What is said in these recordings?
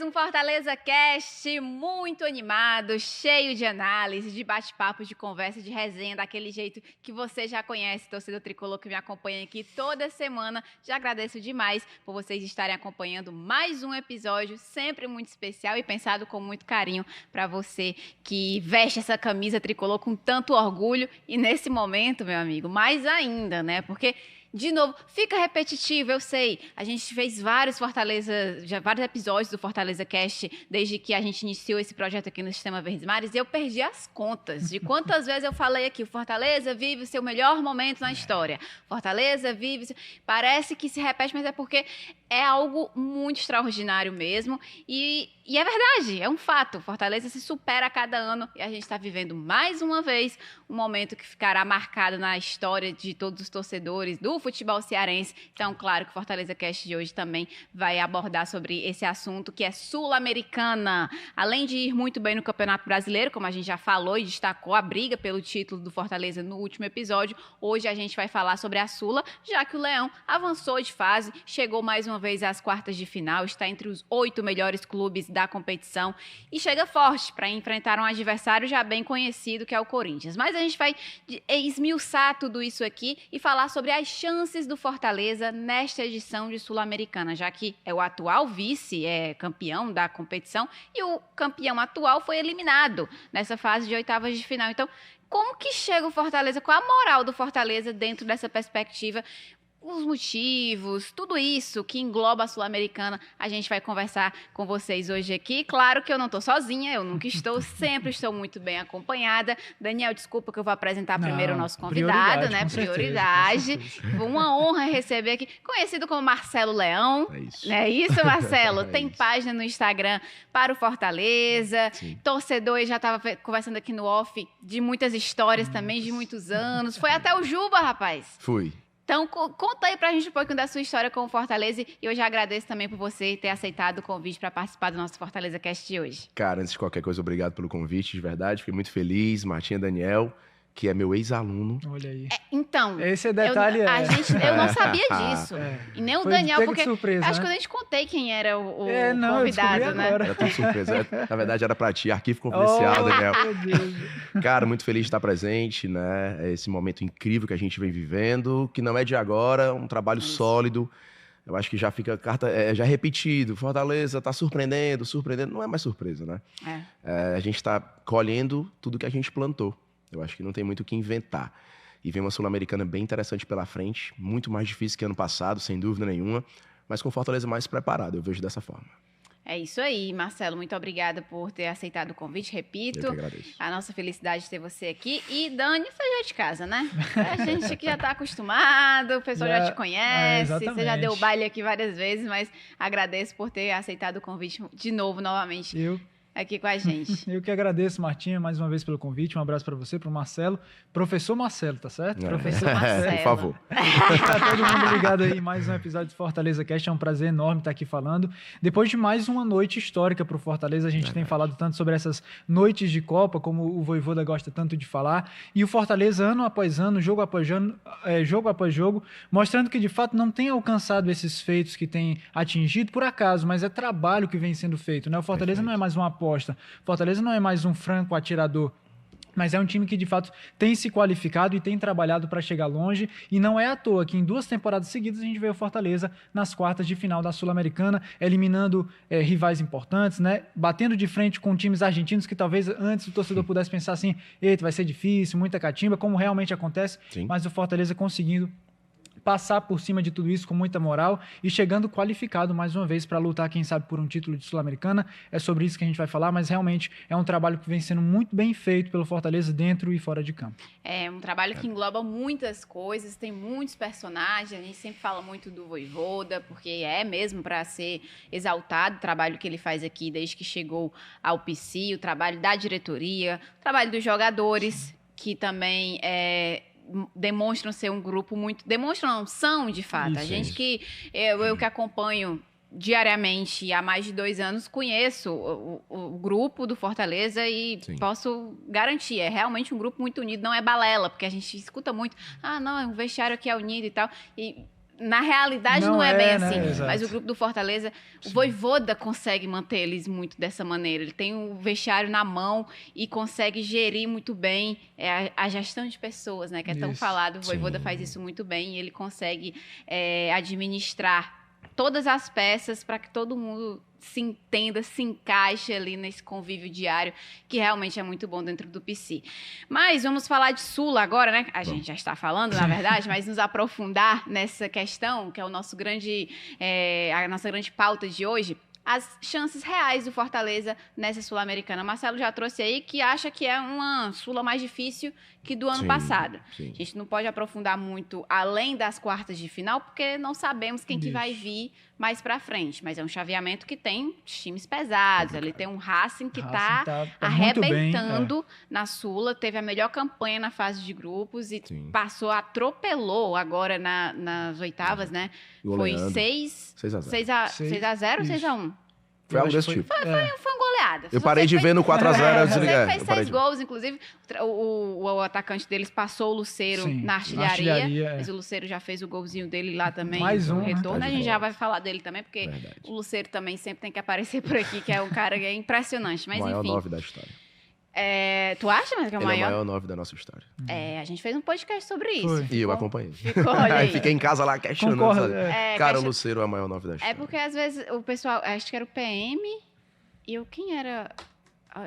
um Fortaleza Cast muito animado, cheio de análise, de bate-papo, de conversa, de resenha, daquele jeito que você já conhece, torcedor tricolor que me acompanha aqui toda semana. Já agradeço demais por vocês estarem acompanhando mais um episódio, sempre muito especial e pensado com muito carinho para você que veste essa camisa tricolor com tanto orgulho e nesse momento, meu amigo, mais ainda, né? Porque de novo, fica repetitivo, eu sei. A gente fez vários episódios do Fortaleza Cast desde que a gente iniciou esse projeto aqui no Sistema Verdes Mares e eu perdi as contas de quantas vezes eu falei aqui, o Fortaleza vive o seu melhor momento na história. Fortaleza vive... Parece que se repete, mas é porque é algo muito extraordinário mesmo e é verdade, é um fato. Fortaleza se supera a cada ano e a gente está vivendo mais uma vez um momento que ficará marcado na história de todos os torcedores do futebol cearense. Então, claro que o Fortaleza Cast de hoje também vai abordar sobre esse assunto que é Sul-Americana. Além de ir muito bem no Campeonato Brasileiro, como a gente já falou e destacou a briga pelo título do Fortaleza no último episódio, hoje a gente vai falar sobre a Sula, já que o Leão avançou de fase, chegou mais uma vez às quartas de final, está entre os 8 melhores clubes da competição e chega forte para enfrentar um adversário já bem conhecido que é o Corinthians. Mas a gente vai esmiuçar tudo isso aqui e falar sobre as chances do Fortaleza nesta edição de Sul-Americana, já que é o atual vice-campeão da competição e o campeão atual foi eliminado nessa fase de oitavas de final. Então, como que chega o Fortaleza? Qual a moral do Fortaleza dentro dessa perspectiva? Os motivos, tudo isso que engloba a Sul-Americana, a gente vai conversar com vocês hoje aqui. Claro que eu não estou sozinha, eu nunca estou, sempre estou muito bem acompanhada. Daniel, desculpa que eu vou apresentar primeiro o nosso convidado, né? Prioridade. Uma honra receber aqui, conhecido como Marcelo Leão. É isso. Não é isso, Marcelo? Tem isso. página no Instagram para o Fortaleza. Sim. Torcedor, já estava conversando aqui no off, de muitas histórias também, de muitos anos. Foi até o Juba, rapaz. Fui. Então, conta aí pra gente um pouquinho da sua história com o Fortaleza e eu já agradeço também por você ter aceitado o convite para participar do nosso Fortaleza Cast de hoje. Cara, antes de qualquer coisa, obrigado pelo convite, de verdade. Fiquei muito feliz. Martinha Daniel, que é meu ex-aluno. Olha aí. Então, Esse detalhe eu não sabia disso. E nem o Foi Daniel, pego de porque surpresa, acho né? que eu nem te contei quem era o não, convidado, eu né? agora. Era tudo surpresa. Na verdade, era pra ti, arquivo confidencial, Daniel. Meu Deus. Cara, muito feliz de estar presente, né? É esse momento incrível que a gente vem vivendo, que não é de agora, um trabalho sólido. Eu acho que já fica já é repetido. Fortaleza tá surpreendendo. Não é mais surpresa, né? A gente tá colhendo tudo que a gente plantou. Eu acho que não tem muito o que inventar. E vem uma Sul-Americana bem interessante pela frente, muito mais difícil que ano passado, sem dúvida nenhuma, mas com Fortaleza mais preparado, eu vejo dessa forma. É isso aí, Marcelo. Muito obrigada por ter aceitado o convite. Repito, Eu que agradeço. a nossa felicidade de ter você aqui. E Dani, você já é de casa, né? A gente aqui já está acostumado, o pessoal já te conhece, você já deu baile aqui várias vezes, mas agradeço por ter aceitado o convite de novo, novamente. Aqui com a gente. Eu que agradeço, Martinha, mais uma vez pelo convite. Um abraço para você, para o Marcelo. Professor Marcelo, tá certo? Professor Marcelo. Por favor. Para todo mundo ligado aí, mais um episódio do Fortaleza Cast. É um prazer enorme estar aqui falando. Depois de mais uma noite histórica para o Fortaleza, a gente tem falado tanto sobre essas noites de Copa, como o Vojvoda gosta tanto de falar. E o Fortaleza, ano após ano, jogo após jogo, mostrando que de fato não tem alcançado esses feitos que tem atingido por acaso, mas é trabalho que vem sendo feito, né? O Fortaleza não é mais uma aposta. Fortaleza não é mais um franco atirador, mas é um time que de fato tem se qualificado e tem trabalhado para chegar longe, e não é à toa que em 2 temporadas seguidas a gente vê o Fortaleza nas quartas de final da Sul-Americana, eliminando rivais importantes, né? Batendo de frente com times argentinos que talvez antes o torcedor pudesse pensar assim, eita, vai ser difícil, muita catimba, como realmente acontece. Sim. Mas o Fortaleza conseguindo passar por cima de tudo isso com muita moral e chegando qualificado mais uma vez para lutar, quem sabe, por um título de Sul-Americana. É sobre isso que a gente vai falar, mas realmente é um trabalho que vem sendo muito bem feito pelo Fortaleza dentro e fora de campo. É um trabalho que engloba muitas coisas, tem muitos personagens, a gente sempre fala muito do Vojvoda, porque é mesmo para ser exaltado o trabalho que ele faz aqui desde que chegou ao PC, o trabalho da diretoria, o trabalho dos jogadores, que também demonstram ser um grupo muito... Demonstram, não, são, de fato. Isso, a gente que... Eu que acompanho diariamente há mais de 2 anos, conheço o grupo do Fortaleza e posso garantir, é realmente um grupo muito unido, não é balela, porque a gente escuta muito, não, o vestiário aqui é unido e tal, e Na realidade não Não é bem é, né? assim, Exato. mas o grupo do Fortaleza, o Vojvoda consegue manter eles muito dessa maneira. Ele tem o vestiário na mão e consegue gerir muito bem a gestão de pessoas, né? Que é tão Isso. falado. O Vojvoda Sim. faz isso muito bem e ele consegue administrar todas as peças para que todo mundo se entenda, se encaixe ali nesse convívio diário, que realmente é muito bom dentro do PC. Mas vamos falar de Sula agora, né? A gente já está falando, na verdade, mas nos aprofundar nessa questão, que é o nosso a nossa grande pauta de hoje, as chances reais do Fortaleza nessa Sul-Americana. Marcelo já trouxe aí que acha que é uma Sula mais difícil que do ano Sim, passado. sim. A gente não pode aprofundar muito além das quartas de final, porque não sabemos quem que vai Isso. vir mais pra frente. Mas é um chaveamento que tem times pesados. Ali tem um Racing que Racing tá muito bem, arrebentando na Sula. Teve a melhor campanha na fase de grupos e Sim. atropelou agora nas oitavas, né? Foi Goleando. 6 6 a 0. 6-0 ou Isso. 6-1? Foi algo Eu acho desse que tipo. Foi uma goleada. Eu parei de ver no 4x0, eu desliguei. Você Eu fez parei 6 de- gols, inclusive. O atacante deles passou o Luceiro Sim, na artilharia. é. Mas o Luceiro já fez o golzinho dele lá também. Mais um, no né? retorno. Tá A de gente já volta. vai falar dele também, porque Verdade. o Luceiro também sempre tem que aparecer por aqui, que é um cara que é impressionante. Mas O maior enfim. 9 da história. Tu acha mais que é o Ele é o maior? maior 9 da nossa história. A gente fez um podcast sobre isso. Foi. E eu acompanhei. Ficou, olha Aí aí. fiquei em casa lá questionando. Concordo, sabe? é. Cara, o Luceiro é o maior 9 da história. É porque às vezes o pessoal, acho que era o PM e quem era?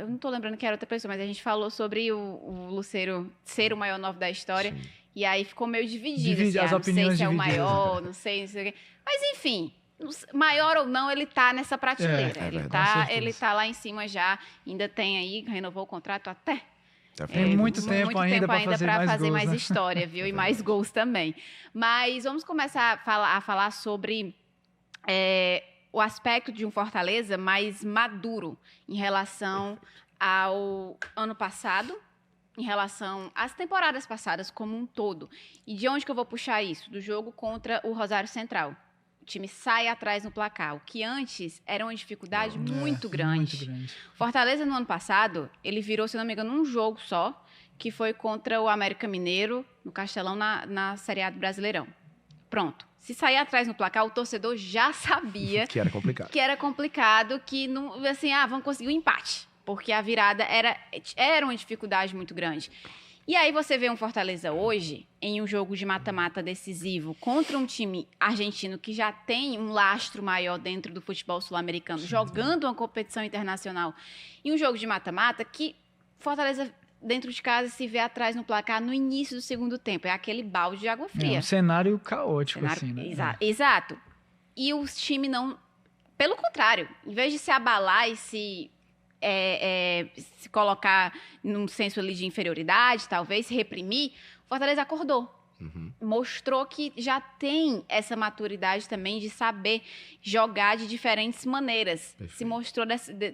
Eu não tô lembrando que era outra pessoa, mas a gente falou sobre o Luceiro ser o maior 9 da história. Sim. E aí ficou meio dividido. Divide Assim, as não sei opiniões se é o divididas. maior, não sei o quê. Mas enfim, maior ou não, ele tá nessa prateleira. É ele, verdade. tá, Com certeza. ele tá lá em cima já. Ainda tem aí, renovou o contrato até. Tá Tem vendo? muito tempo ainda pra fazer mais gols, mais né? história, viu? E mais gols também. Mas vamos começar a falar sobre o aspecto de um Fortaleza mais maduro em relação ao ano passado, em relação às temporadas passadas como um todo. E de onde que eu vou puxar isso? Do jogo contra o Rosário Central. O time sai atrás no placar, o que antes era uma dificuldade muito grande. Muito grande. Fortaleza, no ano passado, ele virou, se não me engano, um jogo só, que foi contra o América Mineiro, no Castelão, na Série A do Brasileirão. Pronto. Se sair atrás no placar, o torcedor já sabia Que era complicado. que era complicado, que não, assim, vamos conseguir um empate, porque a virada era uma dificuldade muito grande. E aí você vê um Fortaleza hoje, em um jogo de mata-mata decisivo, contra um time argentino que já tem um lastro maior dentro do futebol sul-americano, jogando uma competição internacional, e um jogo de mata-mata que Fortaleza, dentro de casa, se vê atrás no placar no início do segundo tempo. É aquele balde de água fria. É um cenário caótico, Cenário- assim, né? Exato. E o time não... Pelo contrário, em vez de se abalar e se colocar num senso ali de inferioridade, talvez, se reprimir, o Fortaleza acordou. Uhum. Mostrou que já tem essa maturidade também de saber jogar de diferentes maneiras. Perfeito. Se mostrou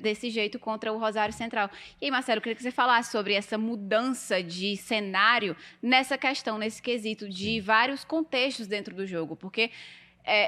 desse jeito contra o Rosário Central. E aí, Marcelo, eu queria que você falasse sobre essa mudança de cenário nessa questão, nesse quesito de vários contextos dentro do jogo. Porque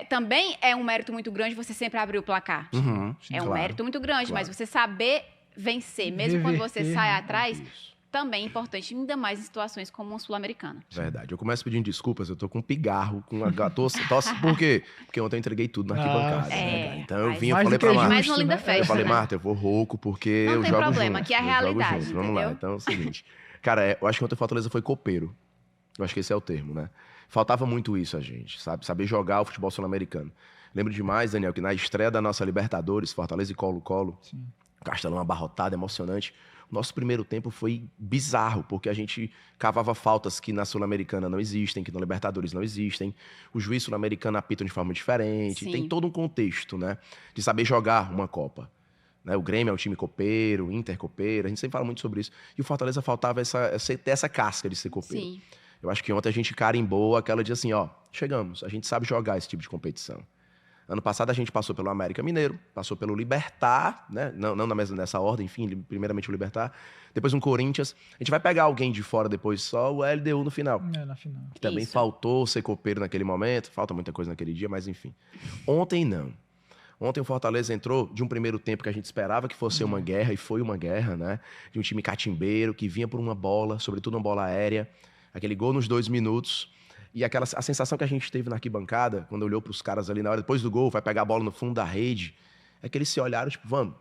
também é um mérito muito grande você sempre abrir o placar. Uhum. É um Claro. mérito muito grande, Claro. mas você saber vencer, mesmo quando você Reverter, sai né? atrás, Isso. também é importante, ainda mais em situações como uma Sul-Americana. Verdade. Eu começo pedindo desculpas, eu tô com um pigarro, com a tosse. Por quê? Porque ontem eu entreguei tudo na arquibancada. Né? Então eu mas- vim, eu Mais falei do que pra justo, Marta. Mais uma linda né? festa. Eu falei, né? Marta, eu vou rouco porque Não eu tem jogo problema, junto. aqui é a eu jogo realidade, junto. Vamos lá, entendeu? então é o seguinte. Cara, eu acho que ontem o Fortaleza foi copeiro. Eu acho que esse é o termo, né? Faltava muito isso a gente, sabe? Saber jogar o futebol sul-americano. Lembro demais, Daniel, que na estreia da nossa Libertadores, Fortaleza e Colo-Colo, Sim. Castelão abarrotado, emocionante. O nosso primeiro tempo foi bizarro, porque a gente cavava faltas que na Sul-Americana não existem, que na Libertadores não existem. O juiz sul-americano apita de forma diferente. Sim. Tem todo um contexto, né? De saber jogar uma Copa. Né? O Grêmio é um time copeiro, o Inter copeiro, a gente sempre fala muito sobre isso. E o Fortaleza faltava ter essa casca de ser copeiro. Sim. Eu acho que ontem a gente carimbou aquela de assim, ó, chegamos, a gente sabe jogar esse tipo de competição. Ano passado a gente passou pelo América Mineiro, passou pelo Libertad, né? Não nessa ordem, enfim, primeiramente o Libertad, depois um Corinthians. A gente vai pegar alguém de fora depois, só o LDU no final. Na final. Que também Isso. faltou ser copeiro naquele momento, falta muita coisa naquele dia, mas enfim. Ontem não. Ontem o Fortaleza entrou de um primeiro tempo que a gente esperava que fosse uma guerra, e foi uma guerra, né? De um time catimbeiro, que vinha por uma bola, sobretudo uma bola aérea. Aquele gol nos 2 minutos. E a sensação que a gente teve na arquibancada, quando olhou pros caras ali na hora, depois do gol, vai pegar a bola no fundo da rede, é que eles se olharam, tipo, vamos,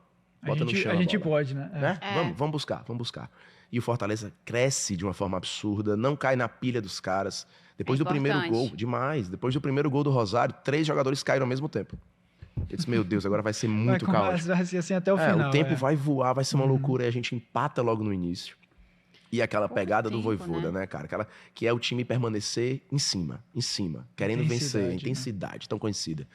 bota no chão A gente bola. pode, né? Né? Vamos buscar. E o Fortaleza cresce de uma forma absurda, não cai na pilha dos caras. Depois do primeiro gol, demais. Depois do primeiro gol do Rosário, 3 jogadores caíram ao mesmo tempo. Eu disse, meu Deus, agora vai ser muito caótico. Vai ser assim até o final. O tempo vai voar, vai ser uma loucura. E a gente empata logo no início. E aquela pegada do Vojvoda, né, cara? Que é o time permanecer em cima, querendo vencer, intensidade, tão conhecida.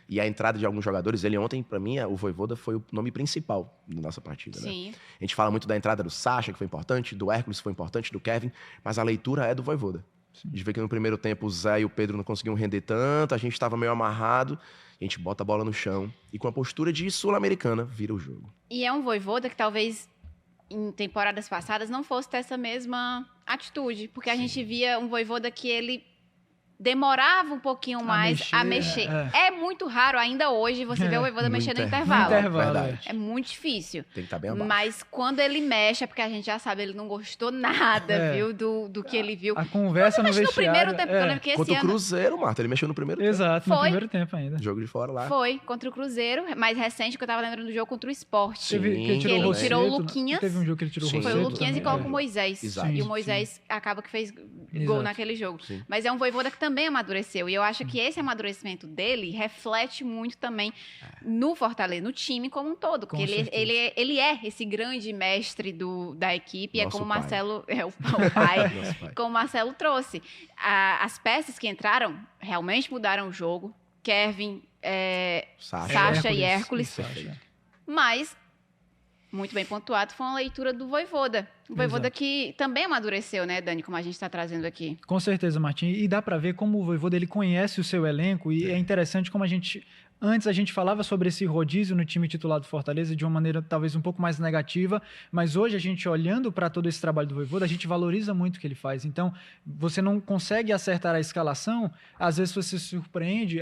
E a entrada de alguns jogadores, ele ontem, pra mim, o Vojvoda foi o nome principal da nossa partida, Sim. né? A gente fala muito da entrada do Sacha, que foi importante, do Hércules, que foi importante, do Kevin, mas a leitura é do Vojvoda. Sim. A gente vê que no primeiro tempo o Zé e o Pedro não conseguiam render tanto, a gente estava meio amarrado, a gente bota a bola no chão e com a postura de sul-americana vira o jogo. E é um Vojvoda que talvez em temporadas passadas não fosse ter essa mesma atitude, porque a gente via um Vojvoda que ele demorava um pouquinho mais a mexer. É muito raro ainda hoje você ver o Vojvoda mexer no intervalo. É muito difícil. Tem que estar bem abaixo. Mas quando ele mexe, é porque a gente já sabe, ele não gostou nada, viu, do que ele viu. A conversa no vestiário. No primeiro tempo, eu lembro que esse contra o Cruzeiro, Marta, ele mexeu no primeiro tempo. Exato, no primeiro tempo ainda. Jogo de fora lá. Foi, contra o Cruzeiro, mais recente, que eu tava lembrando do jogo contra o Sport. Sim. Que ele tirou o Luquinhas. Teve um jogo que ele tirou o Rosseto. Foi o Luquinhas e coloca o Moisés. Exato. E o Moisés acaba que fez gol naquele jogo. Mas é um Vojvoda que também amadureceu. E eu acho que esse amadurecimento dele reflete muito também no Fortaleza, no time como um todo. Porque ele é esse grande mestre da equipe. Nosso é como o pai. Marcelo, o pai, como o Marcelo trouxe. As peças que entraram realmente mudaram o jogo. Kevin, Sacha e Hércules. Mas, muito bem pontuado, foi uma leitura do Vojvoda. O Vojvoda que também amadureceu, né, Dani, como a gente está trazendo aqui. Com certeza, Martim. E dá para ver como o Vojvoda ele conhece o seu elenco e é interessante como antes a gente falava sobre esse rodízio no time titular do Fortaleza de uma maneira talvez um pouco mais negativa, mas hoje a gente olhando para todo esse trabalho do Vojvoda, a gente valoriza muito o que ele faz. Então, você não consegue acertar a escalação, às vezes você se surpreende,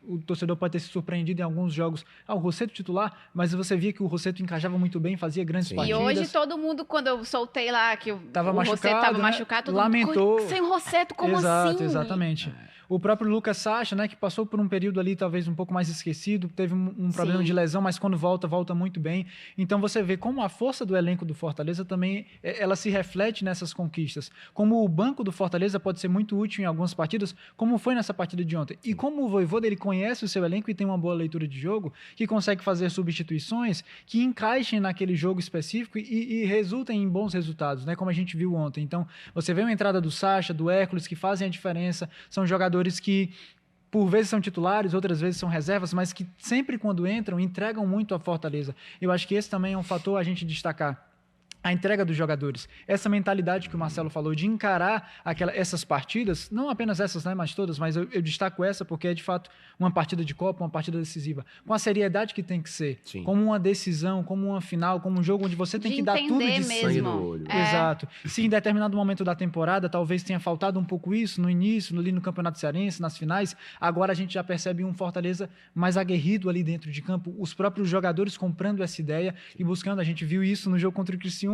o torcedor pode ter se surpreendido em alguns jogos. O Rosseto titular, mas você via que o Rosseto encaixava muito bem, fazia grandes partidas. E hoje todo mundo, quando eu soltei lá que o Rosseto estava machucado, todo lamentou. Mundo, sem o Rosseto, como assim? Exatamente. O próprio Lucas Sacha, né, que passou por um período ali talvez um pouco mais esquecido, teve um problema de lesão, mas quando volta muito bem. Então você vê como a força do elenco do Fortaleza também, ela se reflete nessas conquistas. Como o banco do Fortaleza pode ser muito útil em algumas partidas, como foi nessa partida de ontem. E como o Vojvoda, ele conhece o seu elenco e tem uma boa leitura de jogo, que consegue fazer substituições que encaixem naquele jogo específico e resultem em bons resultados, né, como a gente viu ontem. Então, você vê uma entrada do Sacha, do Hércules, que fazem a diferença, são jogadores que por vezes são titulares, outras vezes são reservas, mas que sempre quando entram, entregam muito a Fortaleza. Eu acho que esse também é um fator a gente destacar. A entrega dos jogadores, essa mentalidade que o Marcelo falou de encarar essas partidas, não apenas essas, né, mas todas, mas eu destaco essa porque é de fato uma partida de Copa, uma partida decisiva, com a seriedade que tem que ser, como uma decisão, como uma final, como um jogo onde você tem que dar tudo de sangue no olho. Exato. Se em determinado momento da temporada talvez tenha faltado um pouco isso no início, ali no Campeonato Cearense, nas finais, agora a gente já percebe um Fortaleza mais aguerrido ali dentro de campo, os próprios jogadores comprando essa ideia e buscando. A gente viu isso no jogo contra o Criciúma,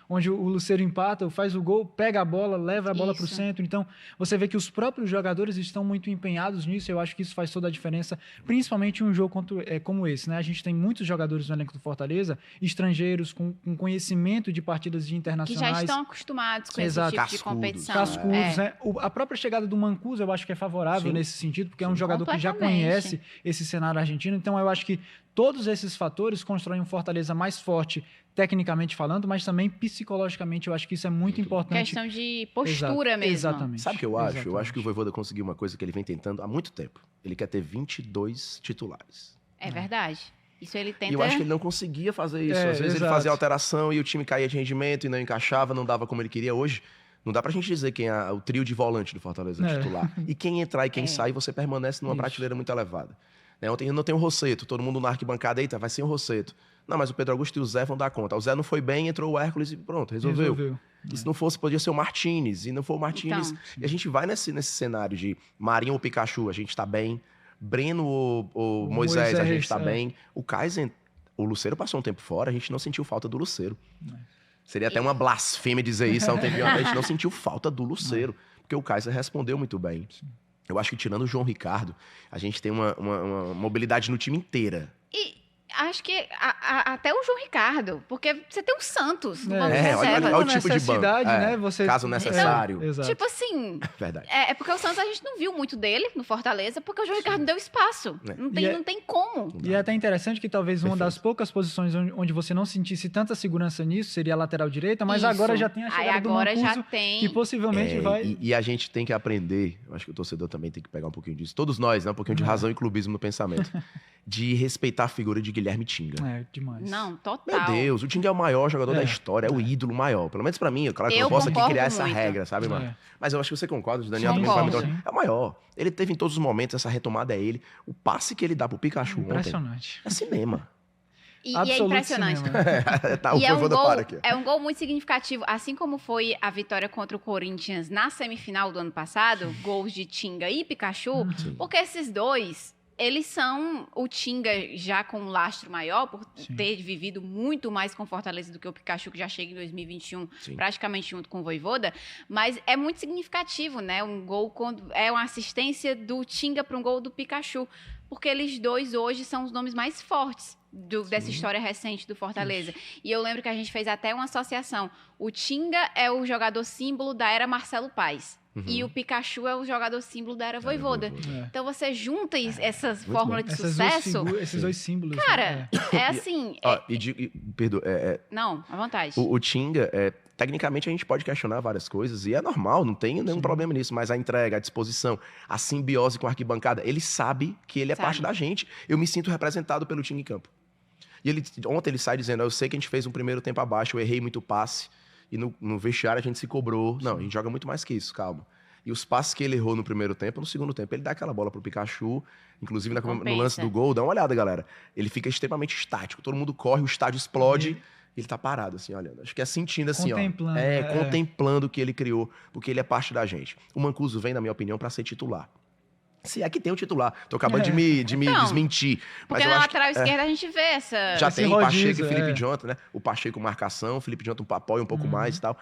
onde o Lucero empata, faz o gol, pega a bola, leva a bola para o centro. Então, você vê que os próprios jogadores estão muito empenhados nisso. Eu acho que isso faz toda a diferença, principalmente em um jogo como esse, né? A gente tem muitos jogadores no elenco do Fortaleza, estrangeiros, com conhecimento de partidas internacionais. Que já estão acostumados com esse tipo de competição. Cascudos, né? A própria chegada do Mancuso, eu acho que é favorável nesse sentido, porque é um jogador que já conhece esse cenário argentino. Então, eu acho que todos esses fatores constroem um Fortaleza mais forte, tecnicamente falando, mas também psicologicamente. Eu acho que isso é muito importante. Questão de postura mesmo. Exatamente. Sabe o que eu acho? Eu acho que o Vojvoda conseguiu uma coisa que ele vem tentando há muito tempo. Ele quer ter 22 titulares. É verdade. Isso ele tenta... E eu acho que ele não conseguia fazer isso. Às vezes ele fazia alteração e o time caía de rendimento e não encaixava, não dava como ele queria. Hoje, não dá pra gente dizer quem é o trio de volante do Fortaleza titular. E quem entrar e quem sai, você permanece numa prateleira muito elevada. Ontem não tem o Rosseto, todo mundo na arquibancada, eita, vai ser o Rosseto. Não, mas o Pedro Augusto e o Zé vão dar conta. O Zé não foi bem, entrou o Hércules e pronto, resolveu. E se não fosse, podia ser o Martínez. E não for o Martínez. Então, e a gente vai nesse cenário de Marinho ou Pikachu, a gente tá bem. Breno ou Moisés, a gente tá bem. O Kaiser, o Lucero passou um tempo fora, a gente não sentiu falta do Lucero. Seria até uma blasfêmia dizer isso há um tempinho, a gente não sentiu falta do Lucero. porque o Kaiser respondeu muito bem. Eu acho que tirando o João Ricardo, a gente tem uma mobilidade no time inteira. E acho que até o João Ricardo, porque você tem o Santos no banco de olha reserva. o tipo de banco. Né? Você... Caso necessário. Exato. Tipo assim, Verdade. é porque o Santos a gente não viu muito dele no Fortaleza, porque o João Ricardo não deu espaço. Não tem como. E é até interessante que talvez uma Perfeito. das poucas posições onde você não sentisse tanta segurança nisso seria a lateral direita, mas Isso. agora já tem a chegada do agora Mancuso, já tem. que possivelmente vai... E a gente tem que aprender, eu acho que o torcedor também tem que pegar um pouquinho disso, todos nós, né? Um pouquinho de razão e clubismo no pensamento, de respeitar a figura de Guilherme Tinga. É, demais. Não, Meu total. Deus, o Tinga é o maior jogador da história, é o ídolo maior. Pelo menos pra mim, claro que eu Eu não posso aqui concordo criar essa muito. regra, sabe, mano? É. Mas eu acho que você concorda, o Daniel Sim, também vai concordo. muito. Sim. É o maior. Ele teve em todos os momentos, essa retomada é ele. O passe que ele dá pro Pikachu ontem Impressionante. é cinema. E é Absoluto impressionante. cinema, né? Tá, o E é um, Voivoda gol, para aqui. é um gol muito significativo, assim como foi a vitória contra o Corinthians na semifinal do ano passado, gols de Tinga e Pikachu, Sim. porque esses dois, eles são o Tinga já com um lastro maior, por Sim. ter vivido muito mais com Fortaleza do que o Pikachu, que já chega em 2021, Sim. praticamente junto com o Voivoda, mas é muito significativo, né? Um gol, é uma assistência do Tinga para um gol do Pikachu, porque eles dois hoje são os nomes mais fortes dessa história recente do Fortaleza. E eu lembro que a gente fez até uma associação. O Tinga é o jogador símbolo da era Marcelo Paes. E o Pikachu é o jogador símbolo da era Voivoda. É. Então você junta essas muito fórmulas bom. de Essas duas sucesso. esses dois símbolos. Cara, né? é assim. Ó, perdoa, Não, à vontade. o Tinga, tecnicamente a gente pode questionar várias coisas e é normal, não tem nenhum problema nisso, mas a entrega, a disposição, a simbiose com a arquibancada, ele sabe que ele é Sabe. parte da gente. Eu me sinto representado pelo Tinga em campo. E ontem ele sai dizendo, eu sei que a gente fez um primeiro tempo abaixo, eu errei muito passe, e no vestiário a gente se cobrou. Não, a gente joga muito mais que isso, calma. E os passes que ele errou no primeiro tempo, no segundo tempo, ele dá aquela bola pro Pikachu, inclusive no lance do gol, dá uma olhada, galera. Ele fica extremamente estático, todo mundo corre, o estádio explode, ele tá parado, assim, olhando. Acho que é sentindo assim, Contemplando, ó. Contemplando o que ele criou, porque ele é parte da gente. O Mancuso vem, na minha opinião, pra ser titular. Se é que tem um titular. Tô acabando de me Então, desmentir. Mas Porque eu na acho que, lateral esquerda a gente vê essa. já esse tem rodízio, Pacheco e Felipe é. Jonathan, né? O Pacheco marcação, o Felipe Jonathan apoia um pouco mais e tal.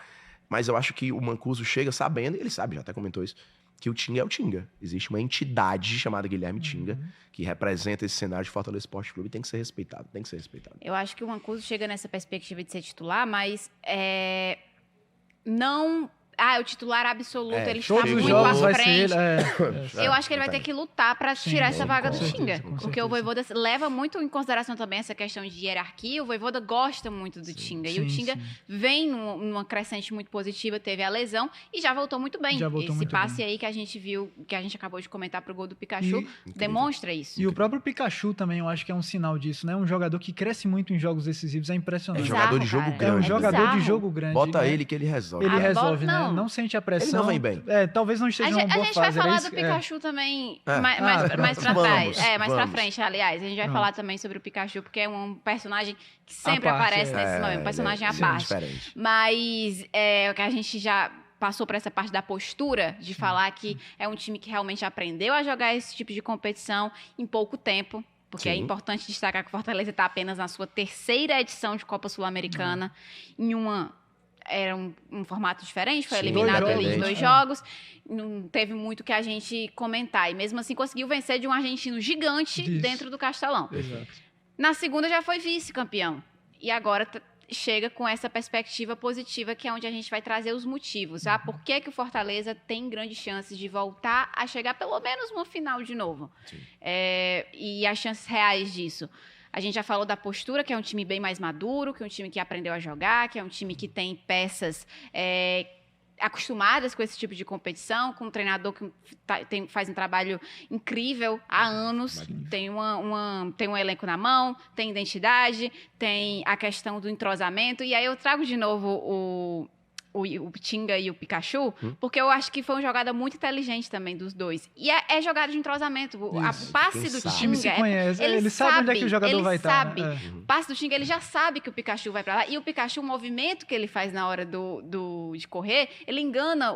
Mas eu acho que o Mancuso chega sabendo, e ele sabe, já até comentou isso, que o Tinga é o Tinga. Existe uma entidade chamada Guilherme Tinga, que representa esse cenário de Fortaleza Esporte Clube e tem que ser respeitado, tem que ser respeitado. Eu acho que o Mancuso chega nessa perspectiva de ser titular, mas não. É o titular absoluto, ele está Todos os muito jogos à vai ser frente. ele. Eu acho que ele vai ter que lutar para tirar essa vaga do com certeza, Tinga. com Porque certeza. o Voivoda leva muito em consideração também essa questão de hierarquia. O Voivoda gosta muito do Tinga. E o Sim, Tinga sim. vem numa crescente muito positiva, teve a lesão e já voltou muito bem. Já voltou Esse muito passe bem. aí que a gente viu, que a gente acabou de comentar pro gol do Pikachu, E- demonstra isso. E o próprio Pikachu também, eu acho que é um sinal disso, né? Um jogador que cresce muito em jogos decisivos, é É impressionante. jogador de jogo cara. É um grande. jogador bizarro. de jogo grande. Bota né? ele que ele resolve. Ele Ah, resolve, não. né? Não sente a pressão. Ele não vem bem. Talvez não esteja em uma A boa gente vai fase. falar era do isso? Pikachu também É. mais pronto. pra Vamos, trás. Mais pra vamos. frente, aliás. A gente vai Pronto. falar também sobre o Pikachu, porque é um personagem que sempre À parte, aparece é. nesse momento. Um personagem à sim, parte. diferente. Mas o que a gente já passou por essa parte da postura, de falar que é um time que realmente aprendeu a jogar esse tipo de competição em pouco tempo. Porque é Sim. importante destacar que o Fortaleza está apenas na sua terceira edição de Copa Sul-Americana. Era um formato diferente, foi Sim, eliminado ali em independente. 2 jogos. Não teve muito que a gente comentar. E mesmo assim conseguiu vencer de um argentino gigante Isso. dentro do Castelão. Exato. Na segunda já foi vice-campeão. E agora chega com essa perspectiva positiva, que é onde a gente vai trazer os motivos. Por que o Fortaleza tem grandes chances de voltar a chegar pelo menos uma final de novo? Sim. E as chances reais disso. A gente já falou da postura, que é um time bem mais maduro, que é um time que aprendeu a jogar, que é um time que tem peças acostumadas com esse tipo de competição, com um treinador que faz um trabalho incrível há anos, Magnífico. tem um elenco na mão, tem identidade, tem a questão do entrosamento, e aí eu trago de novo o Tinga e o Pikachu, porque eu acho que foi uma jogada muito inteligente também dos dois. E é jogada de entrosamento. O passe quem do sabe? O time se Tinga... conhece, ele sabe onde é que o jogador ele vai estar. sabe. Né? O passe do Tinga, ele já sabe que o Pikachu vai pra lá. E o Pikachu, o movimento que ele faz na hora de correr, ele engana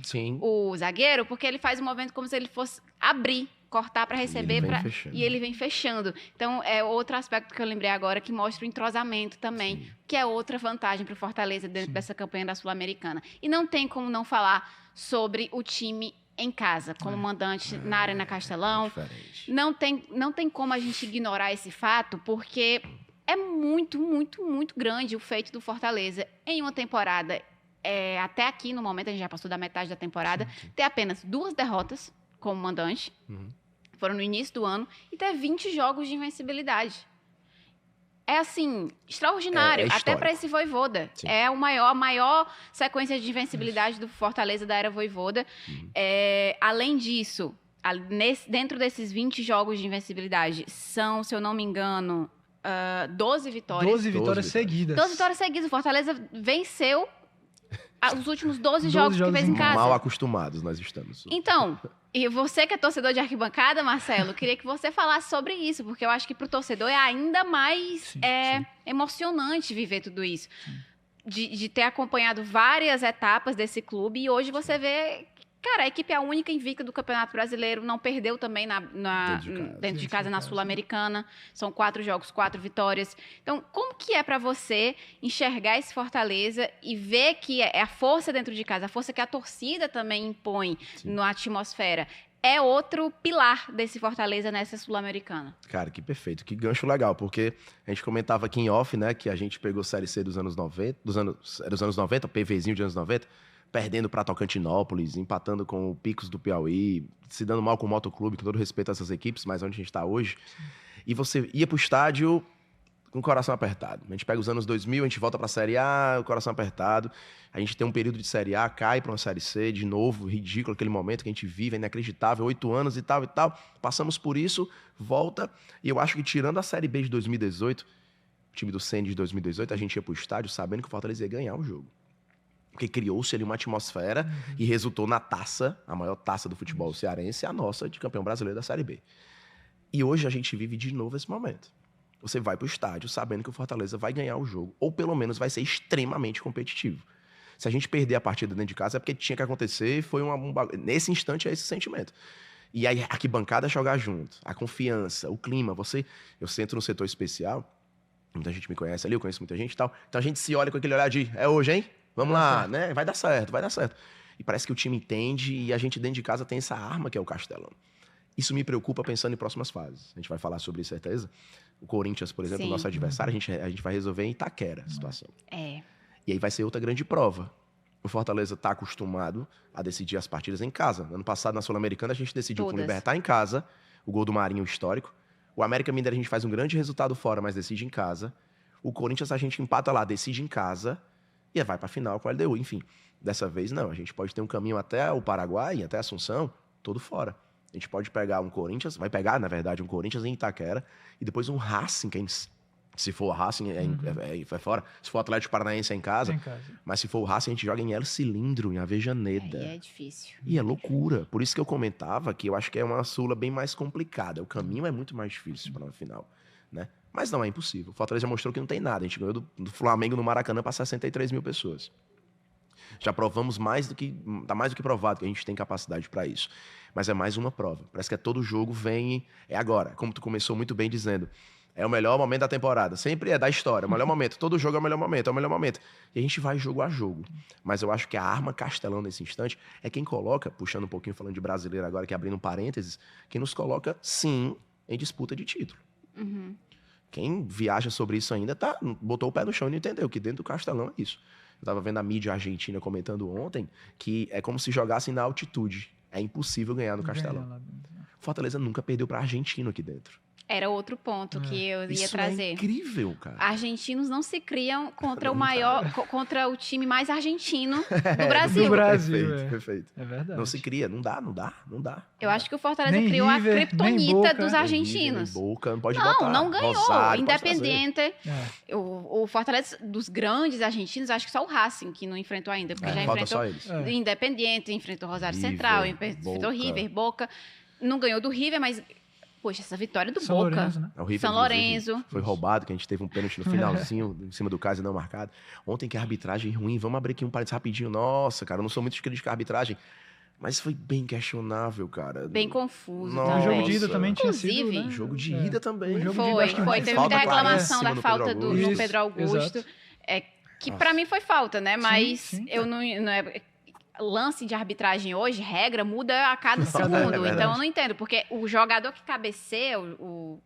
Sim. o zagueiro, porque ele faz um movimento como se ele fosse abrir, cortar para receber, vem fechando. e ele vem fechando. Então, é outro aspecto que eu lembrei agora, que mostra o entrosamento também, que é outra vantagem para o Fortaleza dentro dessa campanha da Sul-Americana. E não tem como não falar sobre o time em casa, como mandante na Arena Castelão. Diferente. Não tem como a gente ignorar esse fato, porque é muito, muito, muito grande o feito do Fortaleza em uma temporada. Até aqui, no momento, a gente já passou da metade da temporada, Sim. ter apenas 2 derrotas como mandante, foram no início do ano, e ter 20 jogos de invencibilidade. É assim, extraordinário, É até histórico. para esse Vojvoda. Sim. É a maior sequência de invencibilidade do Fortaleza da era Vojvoda. Além disso, dentro desses 20 jogos de invencibilidade, são, se eu não me engano, 12 vitórias. 12 vitórias seguidas. 12 vitórias seguidas. O Fortaleza venceu os últimos 12 12 jogos que jogos fez em em casa. Mal acostumados nós estamos. Então, e você que é torcedor de arquibancada, Marcelo, queria que você falasse sobre isso, porque eu acho que para o torcedor é ainda mais Sim, emocionante viver tudo isso. De ter acompanhado várias etapas desse clube e hoje você vê, cara, a equipe é a única invicta do Campeonato Brasileiro, não perdeu também dentro de casa na Sul-Americana. São 4 jogos, 4 vitórias. Então, como que é para você enxergar esse Fortaleza e ver que é a força dentro de casa, a força que a torcida também impõe na atmosfera, é outro pilar desse Fortaleza nessa Sul-Americana? Cara, que perfeito, que gancho legal, porque a gente comentava aqui em off, né, que a gente pegou Série C dos anos 90, dos anos 90, PVzinho de anos 90, perdendo para Tocantinópolis, empatando com o Picos do Piauí, se dando mal com o Motoclube, com todo respeito a essas equipes, mas onde a gente está hoje. E você ia pro estádio com o coração apertado. A gente pega os anos 2000, a gente volta para a Série A, o coração apertado. A gente tem um período de Série A, cai para uma Série C, de novo, ridículo aquele momento que a gente vive, é inacreditável, 8 anos e tal e tal. Passamos por isso, volta. E eu acho que tirando a Série B de 2018, o time do Ceni de 2018, a gente ia pro estádio sabendo que o Fortaleza ia ganhar o jogo. Porque criou-se ali uma atmosfera e resultou na taça, a maior taça do futebol cearense, a nossa de campeão brasileiro da Série B. E hoje a gente vive de novo esse momento. Você vai pro estádio sabendo que o Fortaleza vai ganhar o jogo, ou pelo menos vai ser extremamente competitivo. Se a gente perder a partida dentro de casa é porque tinha que acontecer e foi nesse instante é esse sentimento. E aí a arquibancada é jogar junto, a confiança, o clima. Eu sento no setor especial, muita gente me conhece ali, eu conheço muita gente e tal. Então a gente se olha com aquele olhar de, é hoje, hein? Vamos lá, né? Vai dar certo, vai dar certo. E parece que o time entende e a gente dentro de casa tem essa arma que é o Castelão. Isso me preocupa pensando em próximas fases. A gente vai falar sobre isso, certeza? O Corinthians, por exemplo, Sim. nosso adversário, a gente vai resolver em Itaquera a situação. É. E aí vai ser outra grande prova. O Fortaleza está acostumado a decidir as partidas em casa. Ano passado, na Sul-Americana, a gente decidiu com o Libertad em casa, o gol do Marinho histórico. O América Mineiro a gente faz um grande resultado fora, mas decide em casa. O Corinthians a gente empata lá, decide em casa e vai para a final com a LDU. Enfim, dessa vez não. A gente pode ter um caminho até o Paraguai, até Assunção, todo fora. A gente pode pegar um Corinthians, vai pegar, na verdade, um Corinthians em Itaquera e depois um Racing, se for o Racing é fora, se for o Atlético Paranaense é em casa, mas se for o Racing a gente joga em El Cilindro, em Avejaneda. Aí é difícil. E é loucura. Por isso que eu comentava que eu acho que é uma Sula bem mais complicada. O caminho é muito mais difícil para a final, né? Mas não é impossível. O Fortaleza já mostrou que não tem nada. A gente ganhou do Flamengo no Maracanã para 63 mil pessoas. Já provamos tá mais do que provado que a gente tem capacidade para isso. Mas é mais uma prova. Parece que todo jogo vem é agora. Como tu começou muito bem dizendo, é o melhor momento da temporada. Sempre é da história, o melhor momento. Todo jogo é o melhor momento, é o melhor momento. E a gente vai jogo a jogo. Mas eu acho que a arma Castelão nesse instante é quem coloca, puxando um pouquinho, falando de brasileiro agora, que abrindo parênteses, quem nos coloca, sim, em disputa de título. Uhum. Quem viaja sobre isso ainda botou o pé no chão e não entendeu que dentro do Castelão é isso. Eu estava vendo a mídia argentina comentando ontem que é como se jogassem na altitude. É impossível ganhar no Castelão. Fortaleza nunca perdeu para argentino aqui dentro. Era outro ponto que eu ia Isso trazer. É incrível, cara. Argentinos não se criam contra contra o time mais argentino do Brasil. Do Brasil, perfeito. É verdade. Não se cria, não dá. Eu acho que o Fortaleza nem criou River, a criptonita dos argentinos. Nem Boca, não pode botar. Não ganhou. Rosário, Independiente. O Fortaleza dos grandes argentinos, acho que só o Racing que não enfrentou ainda, porque já enfrentou só eles. Independiente, enfrentou Rosário River, Central, enfrentou River, Boca. Não ganhou do River, mas poxa, essa vitória do São Boca. Lourenço, né? O River, São Lourenço. Foi roubado, que a gente teve um pênalti no finalzinho, em cima do caso e não marcado. Ontem que a arbitragem ruim, vamos abrir aqui um parênteses rapidinho. Nossa, cara, eu não sou muito de criticar a arbitragem, mas foi bem questionável, cara. Bem confuso Nossa. O também. jogo de ida também tinha sido, Inclusive, né? Jogo de ida também. O jogo de ida, Foi. acho que Teve falta muita reclamação claríssima da no falta Pedro do Augusto. João Isso, Pedro Augusto. exato. Que pra mim foi falta, né? Mas sim, eu não é. lance de arbitragem hoje, regra, muda a cada segundo. Então, eu não entendo, porque o jogador que cabeceia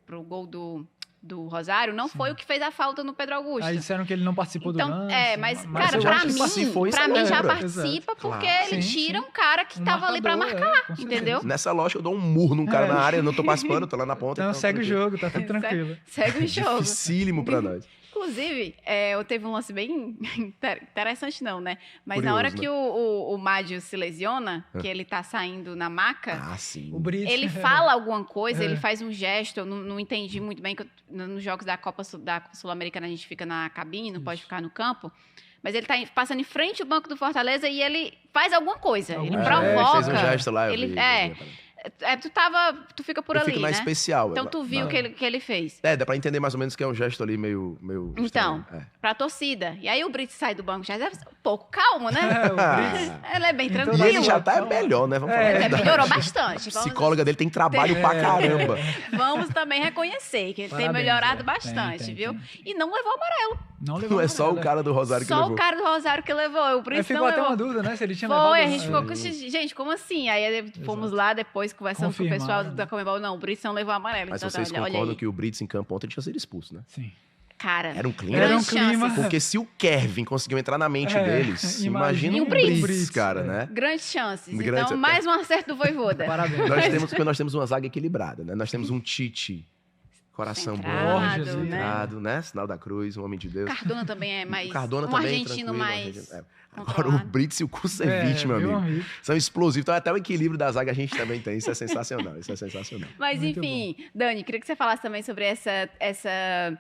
pro gol do Rosário não foi o que fez a falta no Pedro Augusto. Aí disseram que ele não participou do lance. Mas cara, pra mim já participa, porque ele tira um cara que tava ali pra marcar, entendeu? Nessa lógica, eu dou um murro num cara na área, não tô participando, tô lá na ponta. Então segue o jogo, tá tudo tranquilo. Segue o jogo. Dificílimo pra nós. Inclusive, eu teve um lance bem interessante, não, né? Mas Curioso, na hora né? que o Mádio se lesiona, que ele tá saindo na maca, Sim. O Brits, ele fala alguma coisa, ele faz um gesto, eu não entendi muito bem, que nos jogos da Copa da Sul-Americana a gente fica na cabine, não pode ficar no campo, mas ele tá passando em frente ao banco do Fortaleza e ele faz alguma coisa, ele provoca. Fez um gesto lá, eu vi. Tu fica por eu ali, fico na né? especial. Então tu viu o que ele fez. Dá pra entender mais ou menos que é um gesto ali meio Então, estranho. pra torcida. E aí o Brits sai do banco já é um pouco calmo, né? Ele é bem Então, tranquilo. E ele já tá melhor, né? Vamos falar a verdade. Melhorou bastante. A psicóloga dele tem trabalho pra caramba. Vamos também reconhecer que ele tem melhorado bastante, tem. viu? E não levou amarelo. Não é só o cara do Rosário que Só levou. o cara do Rosário que levou. O Brits Aí ficou não até levou. uma dúvida, né? Se ele tinha levado. Foi, a gente ficou com... Gente, como assim? Aí fomos lá depois conversando com o pessoal Confirmaram, da Comebol. Não, o Brits não levou amarelo. Mas Então, vocês olha concordam aí. que o Brits em campo ontem tinha sido expulso, né? Sim. Cara, Era um clima. Era um grandes clima. chances. Porque se o Kevin conseguiu entrar na mente deles, imagina E o o Brits. Brits, cara, né? Grandes chances. Grandes- Então, mais um acerto do Vojvoda. Parabéns. Porque nós temos uma zaga equilibrada, né? Nós temos um Tite, coração bom, Centrado, centrado, né? Sinal da cruz, um homem de Deus. Cardona também é mais... O Cardona um também, argentino tranquilo, mais... Agora o controlado. Brits e o Kusevich, meu amigo, são explosivos. Então até o equilíbrio da zaga a gente também tem. Isso é sensacional, Mas, Muito enfim, Dani, queria que você falasse também sobre essa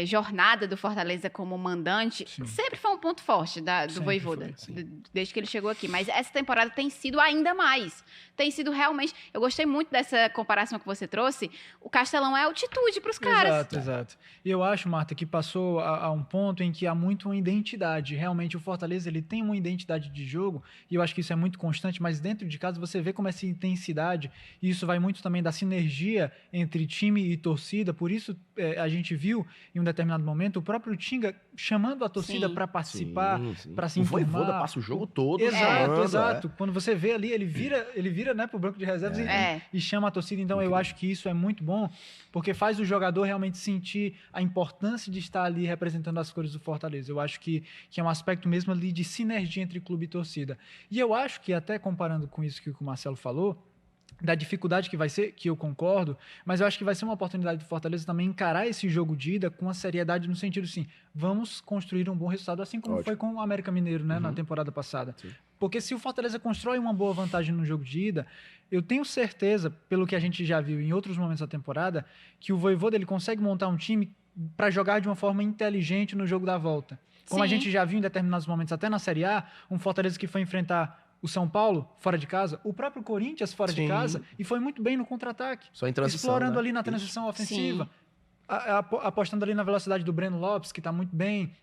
jornada do Fortaleza como mandante. Sim. Sempre foi um ponto forte do Sempre Vojvoda, foi, sim. desde que ele chegou aqui. Mas essa temporada tem sido ainda mais. Tem sido realmente... Eu gostei muito dessa comparação que você trouxe. O Castelão é altitude para os caras. Exato. E eu acho, Marta, que passou a um ponto em que há muito uma identidade. Realmente, o Fortaleza ele tem uma identidade de jogo, e eu acho que isso é muito constante, mas dentro de casa você vê como essa intensidade, e isso vai muito também da sinergia entre time e torcida. Por isso, a gente viu, em um determinado momento, o próprio Tinga chamando a torcida para participar, para se O informar. Vojvoda passa o jogo todo. Exato. Quando você vê ali, ele vira, né, pro banco de reservas e chama a torcida. Então, eu acho que isso é muito bom, porque faz o jogador realmente sentir a importância de estar ali representando as cores do Fortaleza. Eu acho que é um aspecto mesmo ali de sinergia entre clube e torcida. E eu acho que, até comparando com isso que o Marcelo falou, da dificuldade que vai ser, que eu concordo, mas eu acho que vai ser uma oportunidade do Fortaleza também encarar esse jogo de ida com a seriedade no sentido assim, vamos construir um bom resultado, assim como foi com o América Mineiro, né, na temporada passada. Sim. Porque se o Fortaleza constrói uma boa vantagem no jogo de ida, eu tenho certeza, pelo que a gente já viu em outros momentos da temporada, que o Vojvoda ele consegue montar um time para jogar de uma forma inteligente no jogo da volta. Como a gente já viu em determinados momentos, até na Série A, um Fortaleza que foi enfrentar o São Paulo, fora de casa, o próprio Corinthians, fora de casa, e foi muito bem no contra-ataque. Só em transição, explorando né? ali na transição ofensiva, apostando ali na velocidade do Breno Lopes, que está muito bem.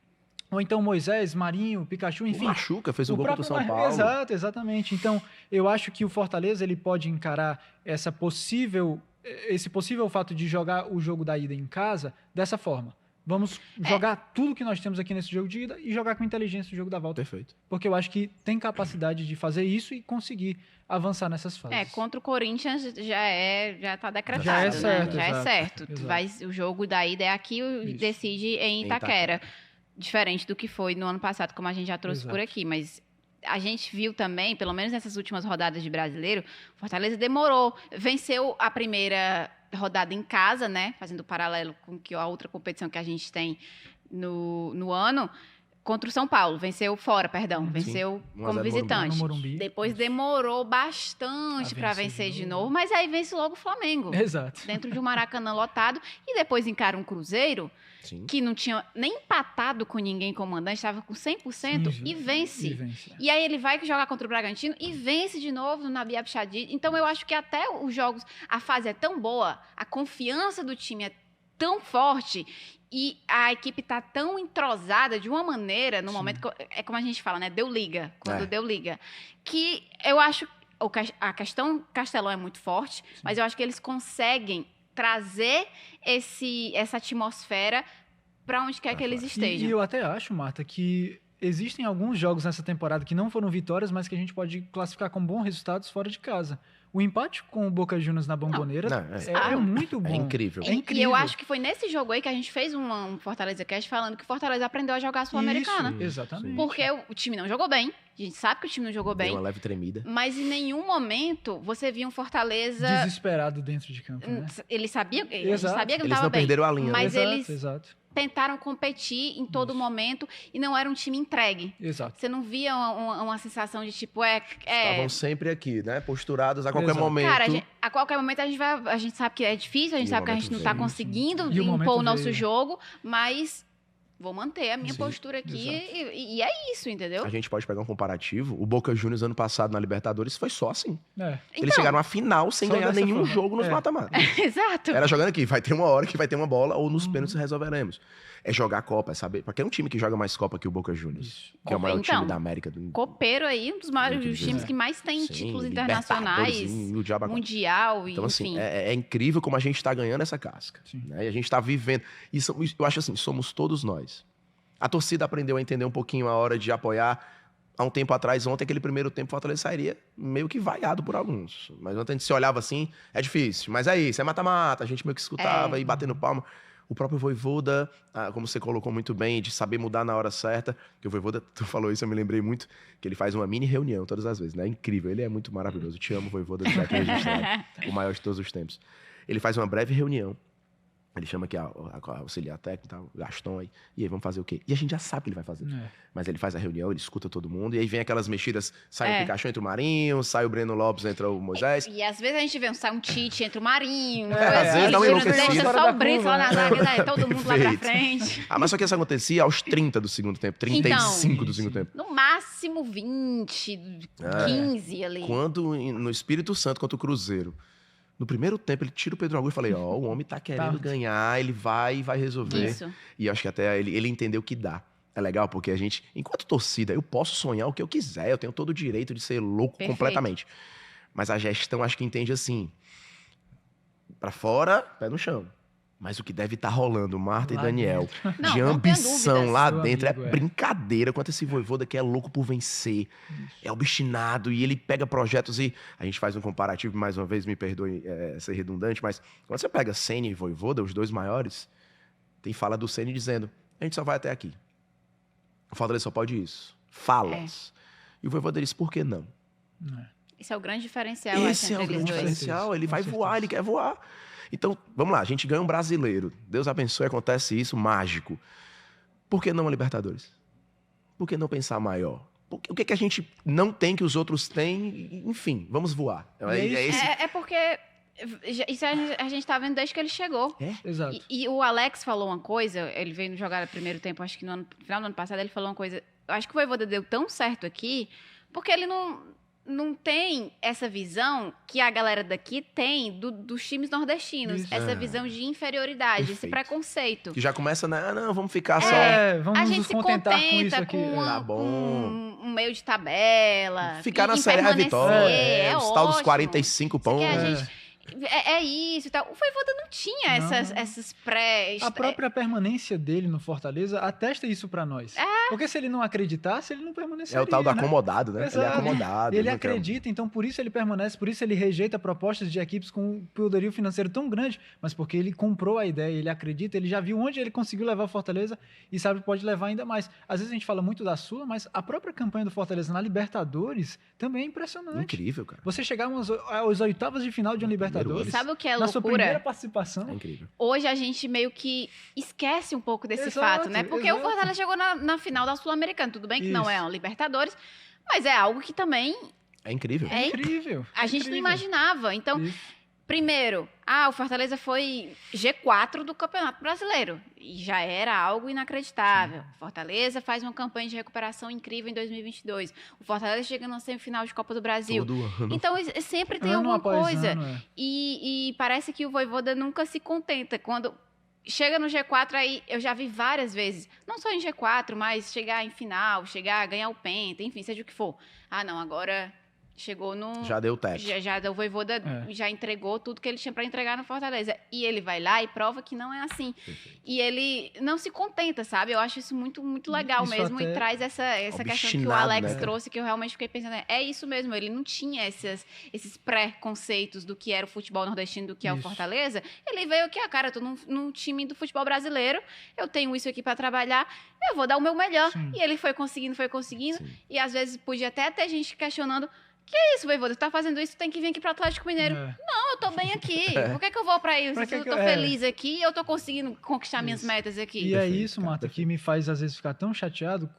Ou então Moisés, Marinho, Pikachu, enfim. O Machuca fez o gol contra o São Paulo. Exatamente. Então, eu acho que o Fortaleza ele pode encarar esse possível fato de jogar o jogo da ida em casa dessa forma. Vamos jogar tudo que nós temos aqui nesse jogo de ida e jogar com inteligência o jogo da volta. Perfeito. Porque eu acho que tem capacidade de fazer isso e conseguir avançar nessas fases. Contra o Corinthians já tá decretado, Já é né? certo, Já exato, é certo. exato. O jogo da ida é aqui e decide em Itaquera. Diferente do que foi no ano passado, como a gente já trouxe por aqui. Mas a gente viu também, pelo menos nessas últimas rodadas de Brasileiro, Fortaleza demorou. Venceu a primeira rodada em casa, né? Fazendo paralelo com a outra competição que a gente tem no ano, contra o São Paulo. Venceu fora, perdão. Venceu como visitante. Morumbi. Depois demorou bastante para vencer de novo, mas aí vence logo o Flamengo. Exato. Dentro de um Maracanã lotado. E depois encara um Cruzeiro, que não tinha nem empatado com ninguém comandante, estava com 100% e vence. E aí ele vai jogar contra o Bragantino e vence de novo no Nabi Abichadi. Então eu acho que até os jogos, a fase é tão boa, a confiança do time é tão forte e a equipe está tão entrosada de uma maneira, no momento que, é como a gente fala, né? Deu liga, quando deu liga. Que eu acho, a questão Castelão é muito forte, mas eu acho que eles conseguem trazer essa atmosfera para onde quer que eles estejam. E eu até acho, Marta, que existem alguns jogos nessa temporada que não foram vitórias, mas que a gente pode classificar como bons resultados fora de casa. O empate com o Boca Juniors na Bomboneira é muito bom. É incrível. É incrível. E eu acho que foi nesse jogo aí que a gente fez um Fortaleza Cast falando que o Fortaleza aprendeu a jogar a Sul-Americana. Isso, exatamente. Porque o time não jogou bem. A gente sabe que o time não jogou bem. Deu uma leve tremida. Mas em nenhum momento você via um Fortaleza... Desesperado dentro de campo, né? Ele sabia, a gente Exato. sabia que não Eles estava não bem. perderam a linha. Mas né? eles tentaram competir em todo momento e não era um time entregue. Exato. Você não via uma sensação de tipo, Estavam sempre aqui, né? Posturados a qualquer Exato. momento. Cara, a qualquer momento a gente sabe que é difícil, a gente E o sabe que a momento gente não tá veio, conseguindo E o momento impor o nosso veio. jogo, mas vou manter a minha Sim, postura aqui exato. e é isso, entendeu? A gente pode pegar um comparativo. O Boca Juniors, ano passado, na Libertadores, foi só assim. É. Eles chegaram à final sem Só ganhar dessa nenhum forma. jogo nos É. mata-matas. Exato. Era jogando aqui, vai ter uma hora que vai ter uma bola, ou nos pênaltis resolveremos. É jogar a Copa, é saber. Porque é um time que joga mais Copa que o Boca Juniors, Isso. que é o maior Então, time da América. Do... Copeiro aí, um dos maiores Muito dos times bem. que mais tem Sim, títulos Libertadores internacionais, e o diabo a quatro. mundial, Então, assim, enfim. é incrível como a gente tá ganhando essa casca. Sim. Né? E a gente tá vivendo. E eu acho assim, somos todos nós. A torcida aprendeu a entender um pouquinho a hora de apoiar. Há um tempo atrás, ontem, aquele primeiro tempo, o Fortaleza sairia meio que vaiado por alguns. Mas ontem a gente se olhava assim, é difícil. Mas é isso, é mata-mata. A gente meio que escutava e batendo palma. O próprio Vojvoda, como você colocou muito bem, de saber mudar na hora certa. Que o Vojvoda, tu falou isso, eu me lembrei muito, que ele faz uma mini reunião todas as vezes, né? É incrível, ele é muito maravilhoso. Eu te amo, Vojvoda, de aqui registrado. O maior de todos os tempos. Ele faz uma breve reunião. Ele chama aqui a auxiliar técnica, o Gaston aí. E aí, vamos fazer o quê? E a gente já sabe o que ele vai fazer. É. Mas ele faz a reunião, ele escuta todo mundo. E aí vem aquelas mexidas, sai o Pikachu entre o Marinho, sai o Breno Lopes, entra o Moisés. E às vezes a gente vê um Tite entre o Marinho, às vezes dá uma deixa enlouquecida. só o Brito lá na zaga, né? Todo mundo lá pra Perfeito. frente. Mas só que isso acontecia aos 30 do segundo tempo, 35 do segundo tempo. No máximo 20, 15 ali. Quando no Espírito Santo contra o Cruzeiro, no primeiro tempo ele tira o Pedro Augusto e falei, o homem tá querendo ganhar, ele vai resolver. Isso. E acho que até ele entendeu que dá. É legal porque a gente, enquanto torcida, eu posso sonhar o que eu quiser, eu tenho todo o direito de ser louco Perfeito. completamente. Mas a gestão acho que entende assim, pra fora, pé no chão. Mas o que deve estar rolando, Marta Lá e Daniel, Não, de não tenho ambição dúvidas. lá Meu dentro, amigo, é brincadeira. Quanto esse Vojvoda que é louco por vencer, é obstinado e ele pega projetos e a gente faz um comparativo, mais uma vez, me perdoe ser redundante, mas quando você pega Ceni e Vojvoda, os dois maiores, tem fala do Ceni dizendo, a gente só vai até aqui. O Fortaleza só pode isso. Falas. E o Vojvoda diz, por que não? Esse é o grande diferencial, acho, Esse é o entre eles grande dois. diferencial. Ele Com vai certeza. voar, ele quer voar. Então, vamos lá, a gente ganha um brasileiro. Deus abençoe, acontece isso, mágico. Por que não uma Libertadores? Por que não pensar maior? O que a gente não tem que os outros têm? Enfim, vamos voar. É porque isso a gente tá vendo desde que ele chegou. Exato. E o Alex falou uma coisa, ele veio jogar no primeiro tempo, acho que no final do ano passado, ele falou uma coisa. Eu acho que o Vojvoda deu tão certo aqui, porque ele não tem essa visão que a galera daqui tem dos times nordestinos. Isso. Essa visão de inferioridade, esse Perfeito. preconceito. Que já começa, né? Não, vamos ficar só... Vamos A gente nos se contentar com isso contenta aqui. com, Tá bom. um meio de tabela. Ficar na em Série A é permanecer, vitória. Os tal dos ótimo. 45 Isso aqui pontos. a gente- É isso e tal. O Vojvoda não tinha Não. essas pré... A própria permanência dele no Fortaleza atesta isso pra nós. Porque se ele não acreditasse, ele não permaneceria. É o tal do né? acomodado, né? Ele é Exato. acomodado. Ele não quer- acredita, então por isso ele permanece, por isso ele rejeita propostas de equipes com um poderio financeiro tão grande, mas porque ele comprou a ideia, ele acredita, ele já viu onde ele conseguiu levar o Fortaleza e sabe que pode levar ainda mais. Às vezes a gente fala muito da Sula, mas a própria campanha do Fortaleza na Libertadores também é impressionante. Incrível, cara. Você chegar às oitavas de final de uma Libertadores, Sabe o que é na sua primeira loucura? participação, É incrível. Hoje a gente meio que esquece um pouco desse Exato, fato, né? Porque o exato. Fortaleza chegou na final da Sul-Americana. Tudo bem que não Isso. é uma Libertadores, mas é algo que também É incrível. É incrível. a gente não incrível. imaginava. Então, Isso. primeiro, o Fortaleza foi G4 do Campeonato Brasileiro. E já era algo inacreditável. Fortaleza faz uma campanha de recuperação incrível em 2022. O Fortaleza chega na semifinal de Copa do Brasil. Todo ano. Então, sempre tem Ano alguma após coisa. ano, E parece que o Vojvoda nunca se contenta. Quando chega no G4, aí eu já vi várias vezes, não só em G4, mas chegar em final, chegar a ganhar o Penta, enfim, seja o que for. Ah, não, agora chegou no... Já deu o teto. Já o Vojvoda já entregou tudo que ele tinha para entregar no Fortaleza. E ele vai lá e prova que não é assim. Perfeito. E ele não se contenta, sabe? Eu acho isso muito, muito legal Isso mesmo. até... E traz essa questão que o Obstinado, Alex né? trouxe, que eu realmente fiquei pensando. É isso mesmo, ele não tinha esses pré-conceitos do que era o futebol nordestino, do que é o Isso. Fortaleza. Ele veio aqui, cara, eu tô num time do futebol brasileiro, eu tenho isso aqui para trabalhar, eu vou dar o meu melhor. Sim. E ele foi conseguindo. Sim. E às vezes podia até ter gente questionando: que é isso, Vojvoda? Tu tá fazendo isso, tu tem que vir aqui pro Atlético Mineiro. É. Não, eu tô bem aqui. Por que eu vou pra isso? Pra que Eu que tô eu- feliz aqui e eu tô conseguindo conquistar minhas Isso. metas aqui. E é Perfeito, isso, cara, Marta, que perfeito. me faz às vezes ficar tão chateado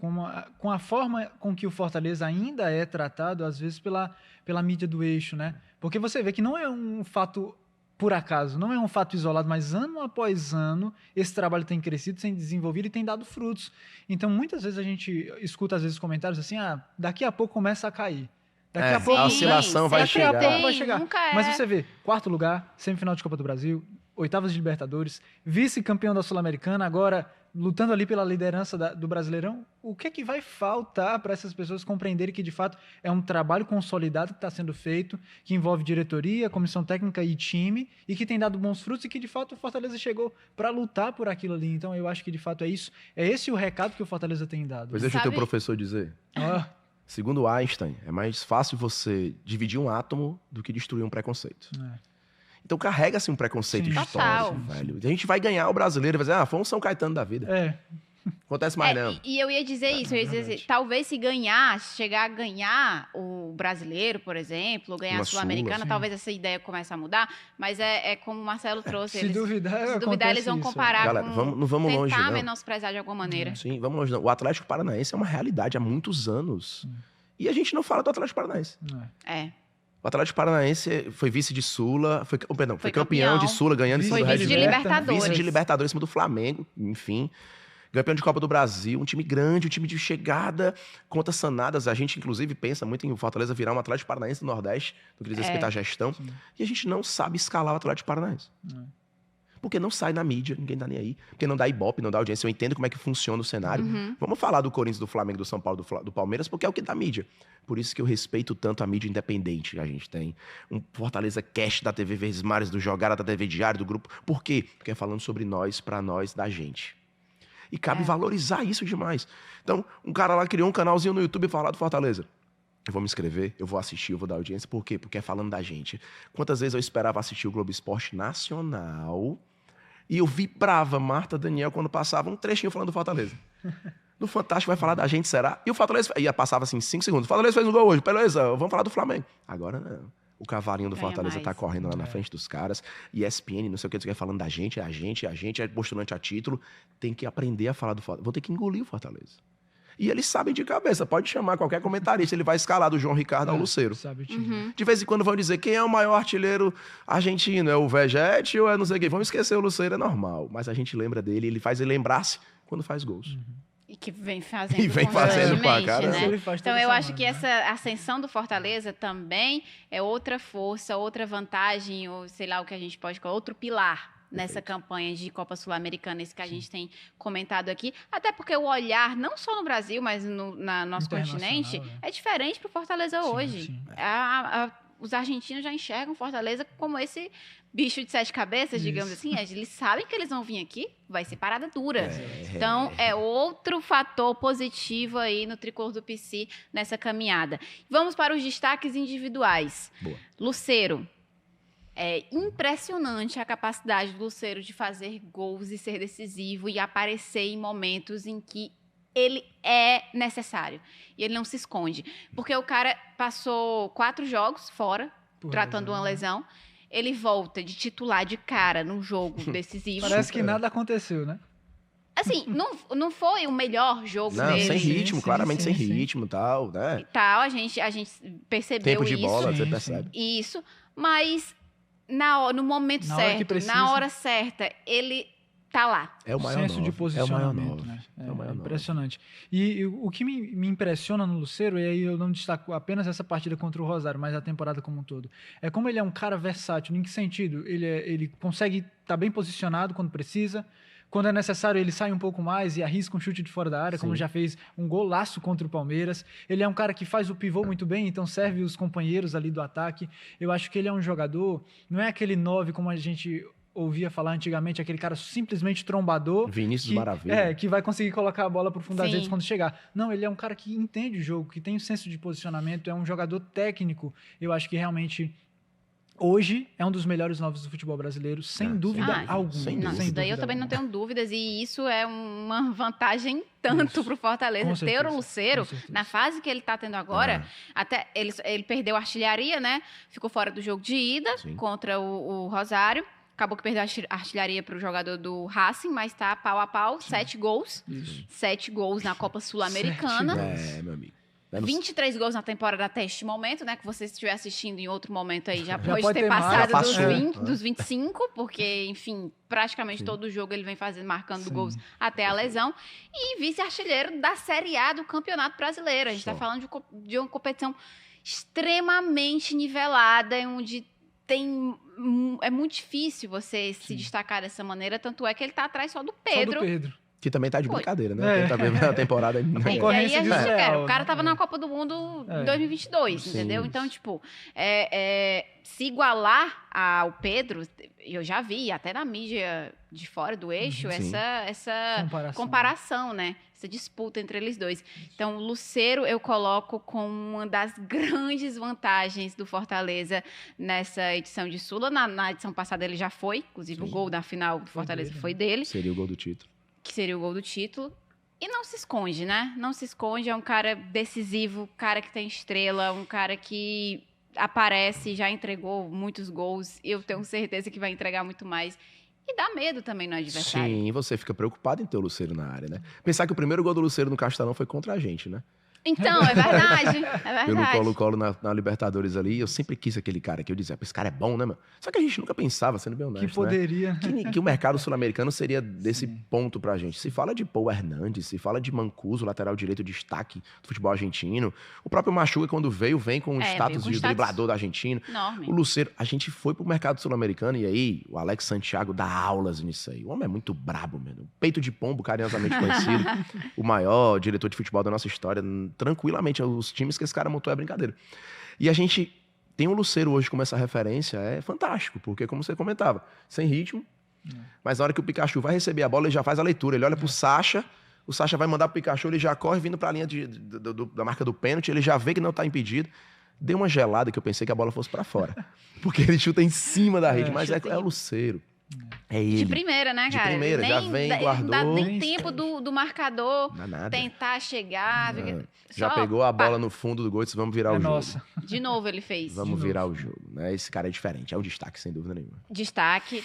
com a forma com que o Fortaleza ainda é tratado, às vezes pela mídia do eixo, né? Porque você vê que não é um fato por acaso, não é um fato isolado, mas ano após ano esse trabalho tem crescido, tem desenvolvido e tem dado frutos. Então muitas vezes a gente escuta às vezes comentários assim, daqui a pouco começa a cair. Daqui a pouco, a oscilação vai daqui a chegar. pouco vai chegar. Nunca é. Mas você vê, quarto lugar, semifinal de Copa do Brasil, oitavas de Libertadores, vice-campeão da Sul-Americana, agora lutando ali pela liderança do Brasileirão. O que é que vai faltar para essas pessoas compreenderem que, de fato, é um trabalho consolidado que está sendo feito, que envolve diretoria, comissão técnica e time, e que tem dado bons frutos e que, de fato, o Fortaleza chegou para lutar por aquilo ali. Então, eu acho que, de fato, é isso. É esse o recado que o Fortaleza tem dado. Pois deixa o teu Sabe- professor dizer. Ah, Segundo Einstein, é mais fácil você dividir um átomo do que destruir um preconceito. é. Então carrega-se um preconceito Sim. histórico, Total. velho. A gente vai ganhar o brasileiro e vai dizer, foi um São Caetano da vida. É, Acontece mais não. E eu ia dizer isso, eu ia dizer, verdade. talvez se chegar a ganhar o brasileiro, por exemplo, ou ganhar Uma a Sul-Americana, Sula, sim. talvez essa ideia comece a mudar, mas é como o Marcelo trouxe. se duvidar, se duvidar, acontece eles vão isso. comparar Galera, com não vamos longe, tentar não. menosprezar de alguma maneira. Sim, vamos longe não. O Atlético Paranaense é uma realidade há muitos anos. E a gente não fala do Atlético Paranaense. É. É. O Atlético Paranaense foi vice de Sula, foi campeão Foi de campeão. Sula, ganhando em cima Foi do Red vice de Bull. Libertadores. Vice de Libertadores em cima do Flamengo, enfim. Campeão de Copa do Brasil, um time grande, um time de chegada, contas sanadas. A gente, inclusive, pensa muito em o Fortaleza virar um Atlético Paranaense do Nordeste, no que diz respeito à gestão. Sim. E a gente não sabe escalar o Atlético Paranaense. Porque não sai na mídia, ninguém tá nem aí. Porque não dá ibope, não dá audiência. Eu entendo como é que funciona o cenário. Vamos falar do Corinthians, do Flamengo, do São Paulo, do Palmeiras, porque é o que dá mídia. Por isso que eu respeito tanto a mídia independente que a gente tem. Um Fortaleza Cast da TV Verdes Mares, do Jogada da TV Diário, do grupo. Por quê? Porque é falando sobre nós, pra nós, da gente. E cabe valorizar isso demais. Então, um cara lá criou um canalzinho no YouTube e falar do Fortaleza. Eu vou me inscrever, eu vou assistir, eu vou dar audiência. Por quê? Porque é falando da gente. Quantas vezes eu esperava assistir o Globo Esporte Nacional e eu vibrava Marta Daniel quando passava um trechinho falando do Fortaleza. No Fantástico vai falar da gente, será? E o Fortaleza passava assim 5 segundos. O Fortaleza fez um gol hoje, beleza, vamos falar do Flamengo. Agora não. O cavalinho do Ganha Fortaleza mais. tá correndo lá na frente dos caras. E ESPN, não sei o que, falando da gente, é postulante a título. Tem que aprender a falar do Fortaleza. Vou ter que engolir o Fortaleza. E eles sabem de cabeça. Pode chamar qualquer comentarista. Ele vai escalar do João Ricardo ao Lucero. Sabe o time. De vez em quando vão dizer quem é o maior artilheiro argentino. É o Vegete ou é não sei quem? Vamos esquecer o Lucero, é normal. Mas a gente lembra dele, ele faz ele lembrar-se quando faz gols. E que vem fazendo E vem fazendo pra constantemente, caramba. né? Ele faz Então, toda eu acho semana, que né? essa ascensão do Fortaleza também é outra força, outra vantagem, ou sei lá o que a gente pode colocar, outro pilar nessa campanha de Copa Sul-Americana, esse que a gente tem comentado aqui. Até porque o olhar, não só no Brasil, mas no nosso Internacional, continente, né? é diferente para o Fortaleza Sim, hoje. sim. Os argentinos já enxergam Fortaleza como esse bicho de 7 cabeças, digamos Isso. assim. Eles sabem que eles vão vir aqui, vai ser parada dura. É. Então, é outro fator positivo aí no tricolor do PC nessa caminhada. Vamos para os destaques individuais. Boa. Lucero. É impressionante a capacidade do Lucero de fazer gols e ser decisivo e aparecer em momentos em que ele é necessário. E ele não se esconde. Porque o cara passou 4 jogos fora, Por tratando uma lesão. Ele volta de titular de cara num jogo decisivo. Parece que nada aconteceu, né? Assim, não foi o melhor jogo Não, dele. sem sim, ritmo, sim, claramente sim, sem sim. ritmo e tal, né? E tal, a gente percebeu Tempo de isso. bola, Sim, você sim. percebe. Isso, mas no momento Na hora que certo, precisa. na hora certa, ele tá lá. É o maior Senso de nove, é o maior posicionamento, nove, né? é o maior nove. Impressionante. E o que me impressiona no Lucero, e aí eu não destaco apenas essa partida contra o Rosário, mas a temporada como um todo, é como ele é um cara versátil. Em que sentido? Ele consegue estar bem posicionado quando precisa, Quando é necessário, ele sai um pouco mais e arrisca um chute de fora da área, como Sim. já fez um golaço contra o Palmeiras. Ele é um cara que faz o pivô muito bem, então serve os companheiros ali do ataque. Eu acho que ele é um jogador, não é aquele 9 como a gente ouvia falar antigamente, aquele cara simplesmente trombador. Vinícius Maravilha. Que vai conseguir colocar a bola pro fundo das Sim. redes quando chegar. Não, ele é um cara que entende o jogo, que tem um senso de posicionamento, é um jogador técnico. Eu acho que realmente hoje é um dos melhores novos do futebol brasileiro, sem dúvida alguma. sem Não, dúvida. isso daí eu também não tenho dúvidas, e isso é uma vantagem tanto pro Fortaleza. Com Ter certeza, o Lucero, com certeza. na fase que ele tá tendo agora, até ele perdeu a artilharia, né? Ficou fora do jogo de ida Sim. contra o Rosário. Acabou que perdeu a artilharia pro jogador do Racing, mas tá pau a pau, 7 gols. Isso. 7 gols na Copa Sul-Americana. 7 meu amigo. 23 gols na temporada até este momento, né? Que você estiver assistindo em outro momento aí, já pode pode ter ter mais. passado Já dos, passou. 20, dos 25, porque, enfim, praticamente Sim. todo jogo ele vem marcando Sim. gols até a lesão. E vice-artilheiro da Série A do Campeonato Brasileiro. A gente Só. está falando de uma competição extremamente nivelada, onde é muito difícil você se destacar dessa maneira, tanto é que ele está atrás só do Só Pedro. do Pedro. Que também tá de Foi. brincadeira, né? É. Quem tá vendo a temporada... E aí a Concorrência gente desleal, quer. O cara né? tava na Copa do Mundo É. em 2022, Sim. entendeu? Então, tipo, se igualar ao Pedro, eu já vi, até na mídia de fora do eixo, Sim. essa Comparação. comparação, né? Essa disputa entre eles dois. Então, o Lucero eu coloco como uma das grandes vantagens do Fortaleza nessa edição de Sula. Na edição passada ele já foi, inclusive o gol da final do Foi Fortaleza dele, foi né? dele, Seria o gol do título. que seria o gol do título. E não se esconde, né? Não se esconde, é um cara decisivo, cara que tem estrela, um cara que aparece, já entregou muitos gols. Eu tenho certeza que vai entregar muito mais. E dá medo também no adversário. Sim, você fica preocupado em ter o Lucero na área, né? Pensar que o primeiro gol do Lucero no Castelão foi contra a gente, né? Então, é verdade. É Pelo verdade. Colo-Colo na Libertadores ali, eu sempre quis aquele cara que eu dizia, esse cara é bom, né, mano? Só que a gente nunca pensava, sendo bem honesto, Que poderia. né? Que o mercado sul-americano seria desse ponto pra gente. Se fala de Paul Hernandes, se fala de Mancuso, lateral direito destaque do futebol argentino. O próprio Machuca, quando vem com o veio status com de status driblador da Argentina. Enorme. O Lucero, a gente foi pro mercado sul-americano e aí o Alex Santiago dá aulas nisso aí. O homem é muito brabo, mano. Peito de pombo, carinhosamente conhecido. O maior diretor de futebol da nossa história. Tranquilamente, os times que esse cara montou é brincadeira. E a gente tem o Lucero hoje como essa referência, é fantástico, porque como você comentava, sem ritmo, mas na hora que o Pikachu vai receber a bola, ele já faz a leitura, ele olha pro Sacha, o Sacha vai mandar pro Pikachu, ele já corre vindo pra linha da marca do pênalti, ele já vê que não tá impedido. Deu uma gelada que eu pensei que a bola fosse pra fora. Porque ele chuta em cima da rede, mas é o Lucero. É ele. De primeira, né, De cara? primeira, já vem, guardou. Não dá nem Nem tempo do marcador Não dá nada. tentar chegar. Não. Já Só pegou a pá. bola no fundo do gol e disse, vamos virar É o jogo. nossa. De novo ele fez. Vamos De virar novo. o jogo, né? Esse cara é diferente, é um destaque, sem dúvida nenhuma. Destaque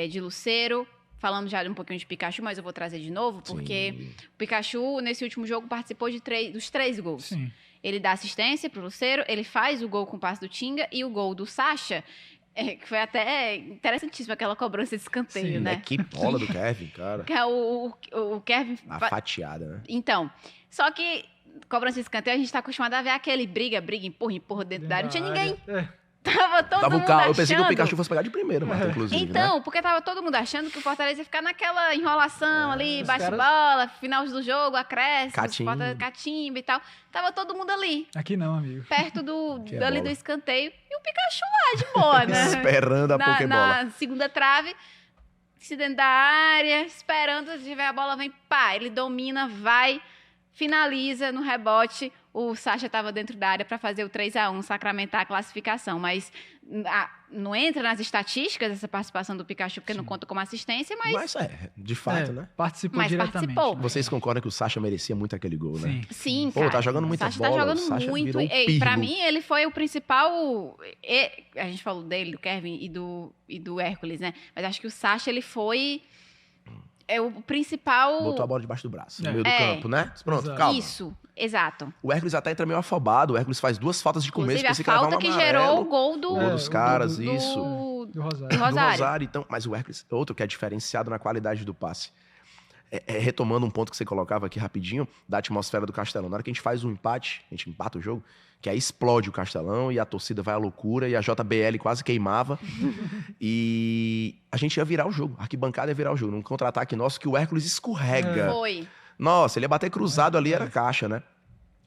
de Lucero. Falamos já um pouquinho de Pikachu, mas eu vou trazer de novo, porque Sim. o Pikachu, nesse último jogo, participou dos 3 gols. Sim. Ele dá assistência pro Lucero, ele faz o gol com o passe do Tinga e o gol do Sacha, que foi até interessantíssimo aquela cobrança de escanteio, Sim, né? Que bola do Kevin, cara. Que é o Kevin... A fatiada, né? Então, só que cobrança de escanteio, a gente tá acostumado a ver aquele briga, empurra dentro da área. Não tinha ninguém. Tava todo Tava mundo o carro. Eu achando... pensei que o Pikachu fosse pegar de primeira, Marta, inclusive, né? Então, porque tava todo mundo achando que o Fortaleza ia ficar naquela enrolação ali, os bate-bola, final do jogo, acréscimo, Catimba. catimba e tal. Tava todo mundo ali, Aqui não, amigo. perto Que é ali bola. do escanteio. E o Pikachu lá de boa, né? Esperando a Pokébola. Na segunda trave, se dentro da área, esperando, se tiver a bola, vem, pá, ele domina, vai, finaliza no rebote. O Sacha estava dentro da área para fazer o 3-1, sacramentar a classificação, mas não entra nas estatísticas essa participação do Pikachu, porque não conta como assistência, Mas de fato, né? Participou Mas diretamente. participou. né? Vocês concordam que o Sacha merecia muito aquele gol, né? Sim. sim, Pô, cara. tá jogando muita o Sacha bola, tá o jogando Sacha muito. virou um E pra pirro. mim, ele foi o principal... A gente falou dele, do Kevin e do Hércules, né? Mas acho que o Sacha, ele foi... o principal... Botou a bola debaixo do braço, no É. meio do campo, né? Pronto, Exato. calma. Isso, exato. O Hércules até entra meio afobado. O Hércules faz 2 faltas de começo. Inclusive, a pensei que levava falta que amarelo. gerou o gol do... O gol dos caras, do- isso. Do Rosário. do Rosário. Então, mas o Hércules é outro que é diferenciado na qualidade do passe. retomando um ponto que você colocava aqui rapidinho, da atmosfera do Castelão. Na hora que a gente faz um empate, a gente empata o jogo, que aí explode o Castelão e a torcida vai à loucura e a JBL quase queimava. E a gente ia virar o jogo, a arquibancada ia virar o jogo. Num contra-ataque nosso que o Hércules escorrega. Foi. Nossa, ele ia bater cruzado ali, era caixa, né?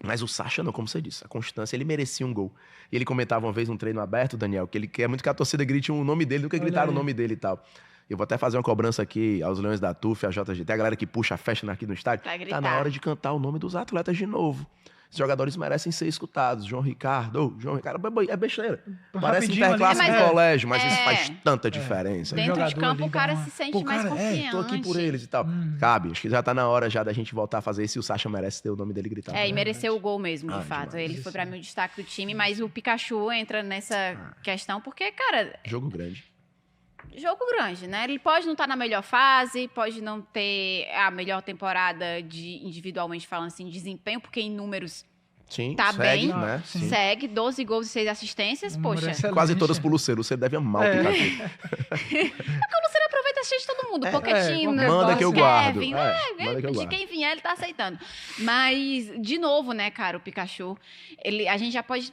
Mas o Sacha não, como você disse, a constância, ele merecia um gol. E ele comentava uma vez num treino aberto, Daniel, que ele quer muito que a torcida grite o nome dele, nunca gritaram o nome dele e tal. Eu vou até fazer uma cobrança aqui aos Leões da TUF, a JGT, a galera que puxa a festa aqui no estádio. Tá na hora de cantar o nome dos atletas de novo. Os jogadores merecem ser escutados. João Ricardo, é besteira. Parece interclasse de colégio, mas isso faz tanta diferença. Dentro de campo, o cara se sente mais confiante. Tô aqui por eles e tal. Cabe, acho que já tá na hora já da gente voltar a fazer isso e o Sacha merece ter o nome dele gritado. E mereceu o gol mesmo, de fato. Demais. Ele foi pra mim o destaque do time, mas o Pikachu entra nessa questão porque, cara... Jogo grande. Jogo grande, né? Ele pode não estar na melhor fase, pode não ter a melhor temporada individualmente falando assim, desempenho, porque em números Sim, tá segue, bem, né? Sim. segue 12 gols e 6 assistências, poxa. Quase todas pro Lucero. O Lucero deve amar o Pikachu. O Lucero aproveita a chance de todo mundo, Pochettino, manda que eu guardo. Kevin, Manda que eu de guardo. quem vier, ele tá aceitando. Mas, de novo, né, cara, o Pikachu, a gente já pode...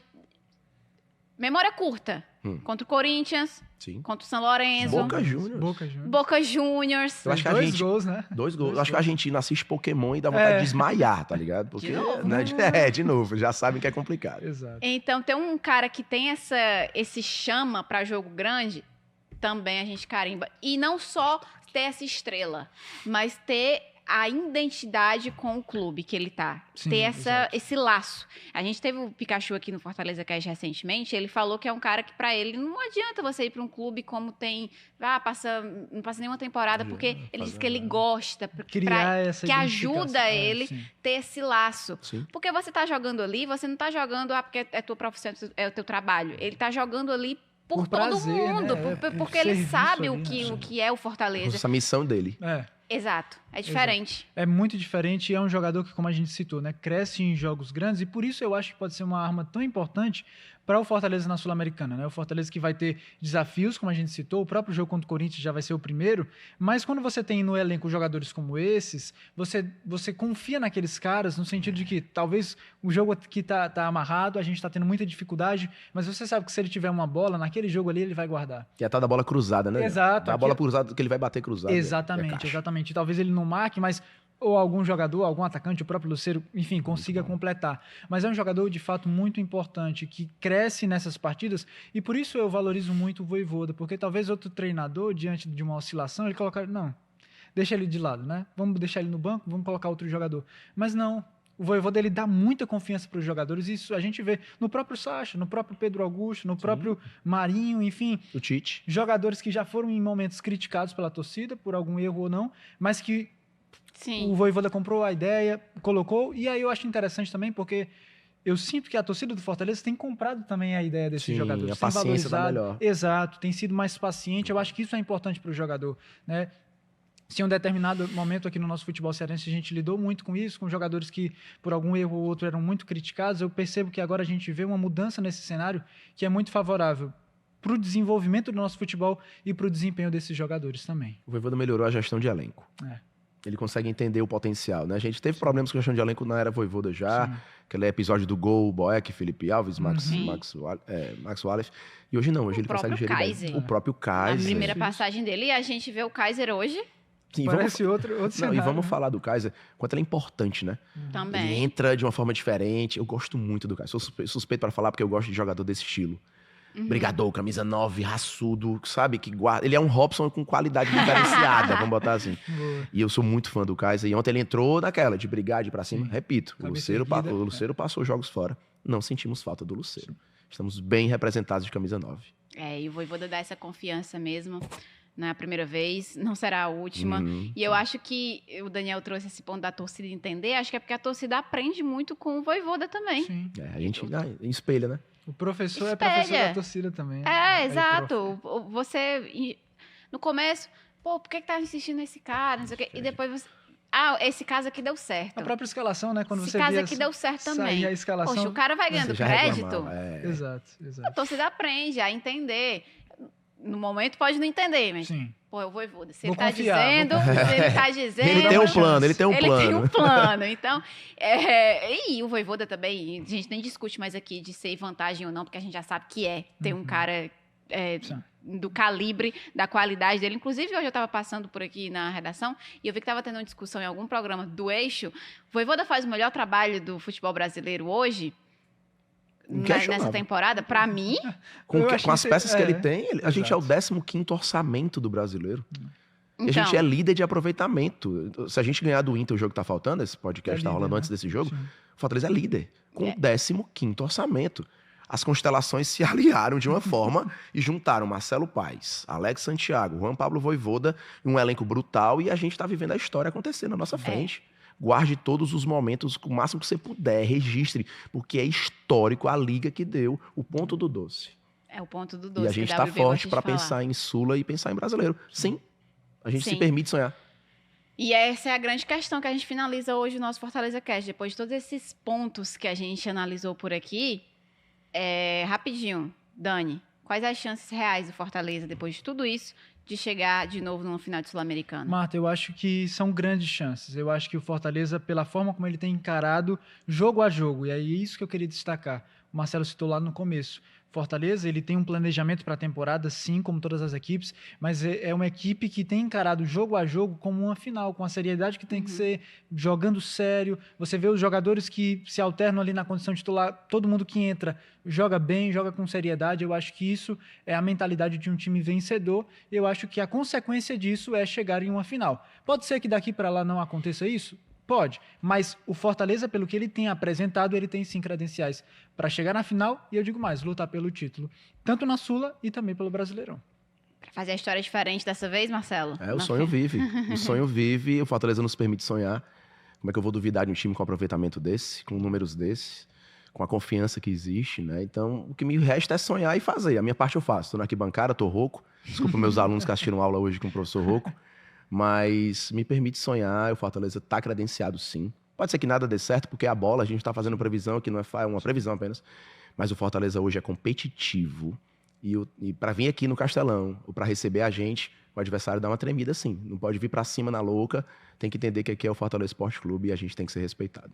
Memória curta. Contra o Corinthians, Sim. contra o São Lourenço, Boca Juniors. Boca Juniors. Eu acho que a Dois gente... gols, né? Dois gols. Eu acho que a Argentina assiste Pokémon e dá vontade de desmaiar, tá ligado? Porque, De novo? né? De novo. Já sabem que é complicado. Exato. Então, ter um cara que tem esse chama pra jogo grande, também a gente carimba. E não só ter essa estrela, mas ter a identidade com o clube que ele tá. Sim, ter exato. esse laço. A gente teve o Pikachu aqui no Fortaleza Cast recentemente, ele falou que é um cara que pra ele não adianta você ir pra um clube como tem... não passa nenhuma temporada, porque ele diz que ele gosta, Criar essa que ajuda identificação. ele Sim. ter esse laço. Sim. Porque você tá jogando ali, você não tá jogando porque é tua profissão, é o teu trabalho. Ele tá jogando ali por todo prazer, mundo, né? porque ele Serviço sabe ali, o né? que é o Fortaleza. Essa missão dele. Exato, é diferente. É muito diferente e é um jogador que, como a gente citou, né, cresce em jogos grandes e por isso eu acho que pode ser uma arma tão importante para o Fortaleza na Sul-Americana, né? O Fortaleza que vai ter desafios, como a gente citou, o próprio jogo contra o Corinthians já vai ser o primeiro, mas quando você tem no elenco jogadores como esses, você confia naqueles caras no sentido de que talvez o jogo que tá amarrado, a gente tá tendo muita dificuldade, mas você sabe que se ele tiver uma bola, naquele jogo ali ele vai guardar. Que é a tal da bola cruzada, né? Exato. A bola cruzada que ele vai bater cruzada. Exatamente, exatamente. Talvez ele não marque, mas ou algum jogador, algum atacante, o próprio Lucero, enfim, consiga completar. Mas é um jogador, de fato, muito importante, que cresce nessas partidas, e por isso eu valorizo muito o Vojvoda, porque talvez outro treinador, diante de uma oscilação, ele colocar, não, deixa ele de lado, né? Vamos deixar ele no banco, vamos colocar outro jogador. Mas não, o Vojvoda, ele dá muita confiança para os jogadores, e isso a gente vê no próprio Sacha, no próprio Pedro Augusto, no próprio Marinho, enfim. O Tite. Jogadores que já foram em momentos criticados pela torcida, por algum erro ou não, mas que Sim. o Vojvoda comprou a ideia, colocou, e aí eu acho interessante também, porque eu sinto que a torcida do Fortaleza tem comprado também a ideia desses jogadores. A paciência da melhor. Exato, tem sido mais paciente, eu acho que isso é importante para o jogador, né? Se em um determinado momento aqui no nosso futebol cearense a gente lidou muito com isso, com jogadores que por algum erro ou outro eram muito criticados, eu percebo que agora a gente vê uma mudança nesse cenário que é muito favorável para o desenvolvimento do nosso futebol e para o desempenho desses jogadores também. O Vojvoda melhorou a gestão de elenco. Ele consegue entender o potencial, né? A gente teve problemas com a gestão de elenco na era Vojvoda já, aquele episódio do gol, Boeck, Felipe Alves, Max Wallace. E hoje não, hoje ele consegue gerir bem. O próprio Kaiser. A primeira passagem dele, e a gente vê o Kaiser hoje. Sim, parece outro cenário. E vamos falar do Kaiser, quanto ele é importante, né? Também. Ele entra de uma forma diferente. Eu gosto muito do Kaiser. Sou suspeito para falar porque eu gosto de jogador desse estilo. Brigador, camisa 9, raçudo, sabe? Que guarda. Ele é um Robson com qualidade diferenciada, vamos botar assim. E eu sou muito fã do Kaiser. E ontem ele entrou naquela, de brigar, de ir pra cima. Repito, o Lucero passou jogos fora. Não sentimos falta do Lucero. Estamos bem representados de camisa 9. E o Vojvoda dá essa confiança mesmo. Não é a primeira vez, não será a última. E eu acho que o Daniel trouxe esse ponto da torcida entender. Acho que é porque a torcida aprende muito com o Vojvoda também. Sim. A gente espelha, né? O professor é professor da torcida também. Exato. Você, no começo, por que tá insistindo nesse cara? Não sei o quê. E depois você... esse caso aqui deu certo. A própria escalação, né? Quando esse você caso aqui deu certo também. A escalação... Poxa, o cara vai ganhando crédito. Exato. A torcida aprende a entender. no momento pode não entender, mas Sim. pô, eu Voivoda. Se Vou ele tá confiar, vou dizendo, se ele tá dizendo... Ele tem um plano, ele tem um Ele tem plano. um plano. Então, e o Voivoda também, a gente nem discute mais aqui de ser vantagem ou não, porque a gente já sabe que tem um cara Sim. do calibre, da qualidade dele. Inclusive, hoje eu estava passando por aqui na redação e eu vi que estava tendo uma discussão em algum programa do Eixo. O Voivoda faz o melhor trabalho do futebol brasileiro hoje, nessa temporada, para mim. Com Eu acho as que peças que ele tem, a gente é o Exato. 15º orçamento do brasileiro. E a Então, gente é líder de aproveitamento. Se a gente ganhar do Inter o jogo que tá faltando, esse podcast tá líder, rolando né? antes desse jogo, Sim. o Fortaleza é líder, com o 15º orçamento. As constelações se aliaram de uma forma e juntaram Marcelo Paes, Alex Santiago, Juan Pablo Voivoda, um elenco brutal, e a gente tá vivendo a história acontecer na nossa frente. Guarde todos os momentos, o máximo que você puder, registre, porque é histórico a liga que deu o ponto do doce. é o ponto do doce. E a gente que o tá WB forte gosta de para falar. pensar em Sula e pensar em brasileiro. Sim, a gente se Sim. permite sonhar. E essa é a grande questão que a gente finaliza hoje o nosso Fortaleza Cast. Depois de todos esses pontos que a gente analisou por aqui, rapidinho, Dani, quais as chances reais do Fortaleza, depois de tudo isso, de chegar de novo numa final de Sul-Americana? Marta, eu acho que são grandes chances. Eu acho que o Fortaleza, pela forma como ele tem encarado jogo a jogo, e é isso que eu queria destacar. O Marcelo citou lá no começo. Fortaleza, ele tem um planejamento para a temporada, sim, como todas as equipes, mas é uma equipe que tem encarado jogo a jogo como uma final, com a seriedade que tem que ser, jogando sério. Você vê os jogadores que se alternam ali na condição titular, todo mundo que entra joga bem, joga com seriedade. Eu acho que isso é a mentalidade de um time vencedor. Eu acho que a consequência disso é chegar em uma final. Pode ser que daqui para lá não aconteça isso? Pode, mas o Fortaleza, pelo que ele tem apresentado, ele tem sim credenciais para chegar na final e, eu digo mais, lutar pelo título, tanto na Sula e também pelo Brasileirão. Pra fazer a história diferente dessa vez, Marcelo? O sonho vive. O sonho vive, o Fortaleza nos permite sonhar. Como é que eu vou duvidar de um time com aproveitamento desse, com números desses, com a confiança que existe, né? Então, o que me resta é sonhar e fazer. A minha parte eu faço. Tô na arquibancada, tô rouco. Desculpa meus alunos que assistiram aula hoje com o professor rouco. Mas me permite sonhar, o Fortaleza está credenciado sim. Pode ser que nada dê certo, porque a bola, a gente está fazendo previsão, que não é uma previsão apenas. Mas o Fortaleza hoje é competitivo. E para vir aqui no Castelão, ou para receber a gente, o adversário dá uma tremida sim. Não pode vir para cima na louca, tem que entender que aqui é o Fortaleza Esporte Clube e a gente tem que ser respeitado.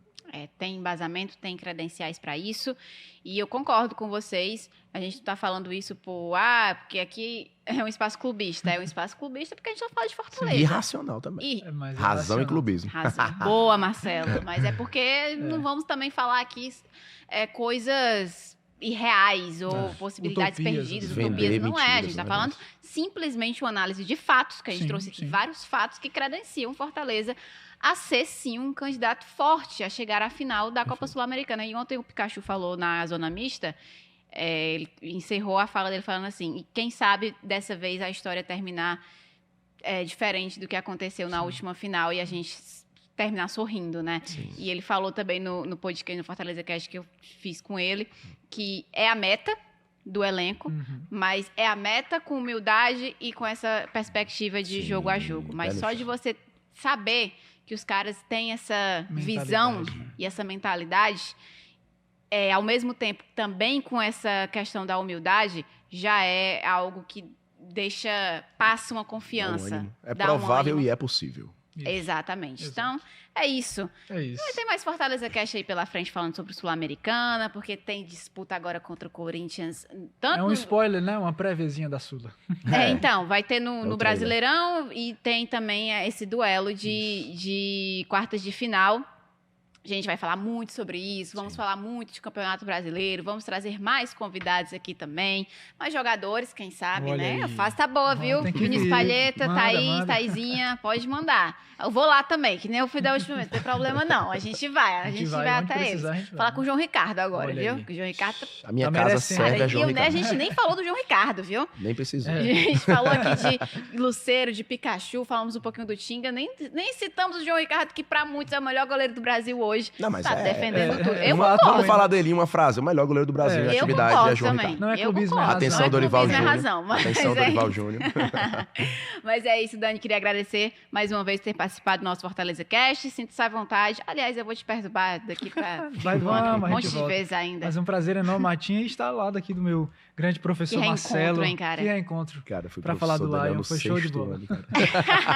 Tem embasamento, tem credenciais para isso. E eu concordo com vocês. A gente não está falando isso porque aqui é um espaço clubista. É um espaço clubista porque a gente só fala de Fortaleza. E racional também. Mais Razão e racional. clubismo. Razão. Boa, Marcelo. Mas é porque não vamos também falar aqui coisas irreais ou possibilidades utopias, perdidas, vender utopias. Não é. A gente mentiras, está né? falando simplesmente uma análise de fatos, que a gente Sim, trouxe aqui sim. vários fatos que credenciam Fortaleza a ser, sim, um candidato forte a chegar à final da Copa Sul-Americana. E ontem o Pikachu falou na zona mista, ele encerrou a fala dele falando assim, e quem sabe dessa vez a história terminar diferente do que aconteceu na última final e a gente terminar sorrindo, né? Sim. E ele falou também no podcast, no Fortaleza Cast que eu fiz com ele, que é a meta do elenco, mas é a meta com humildade e com essa perspectiva de Sim, jogo a jogo. Mas pé no só de chão. você saber que os caras têm essa visão Mentalidade, né? e essa mentalidade, ao mesmo tempo também com essa questão da humildade, já é algo que passa uma confiança. ânimo. É dá um provável ânimo. e é possível. Isso. Exatamente. Exato. Então, é isso. É isso. Tem mais Fortaleza Cast aí pela frente falando sobre Sul-Americana, porque tem disputa agora contra o Corinthians. Tanto É um spoiler, né? Uma préviazinha da Sula. então, vai ter no trailer. Brasileirão e tem também esse duelo de quartas de final. A gente vai falar muito sobre isso, vamos falar muito de Campeonato Brasileiro, vamos trazer mais convidados aqui também, mais jogadores, quem sabe, Olha né? aí. A fase tá boa, viu? Tem que Vinícius vir. Palheta, Manda, Thaís, manda. Thaisinha, pode mandar. Eu vou lá também, que nem eu fui da última vez, não tem problema não, a gente vai onde até eles. precisar, a gente vai, Falar né? com o João Ricardo agora, Olha viu? aí. Que o João Ricardo tá... A minha Tá casa merecendo. serve a E João a Ricardo. gente nem falou do João Ricardo, viu? Nem precisou. A gente falou aqui de Lucero, de Pikachu, falamos um pouquinho do Tinga, nem citamos o João Ricardo, que para muitos é o melhor goleiro do Brasil hoje. hoje. Não, mas Tá defendendo tudo. Eu exatamente. concordo. Vamos falar dele, uma frase. O melhor goleiro do Brasil em Eu atividade concordo é João também. Ricardo. Não é Eu clubismo, é concordo. razão. Atenção, Não é Dorival clubismo, Júnior. é razão, mas Atenção, é Dorival isso. Júnior. Mas é isso, Dani. Queria agradecer mais uma vez por ter participado do nosso Fortaleza Cast. Sinta-se à vontade. Aliás, eu vou te perturbar daqui para Vai, um ano, vamos, um a monte gente de volta. vezes ainda. Mas é um prazer enorme, Martinha, estar ao lado aqui do meu grande professor Que reencontro, Marcelo. hein, cara? Que reencontro. Cara, fui Pra falar do professor dele Lion, no foi show de 6º bola. ano, cara.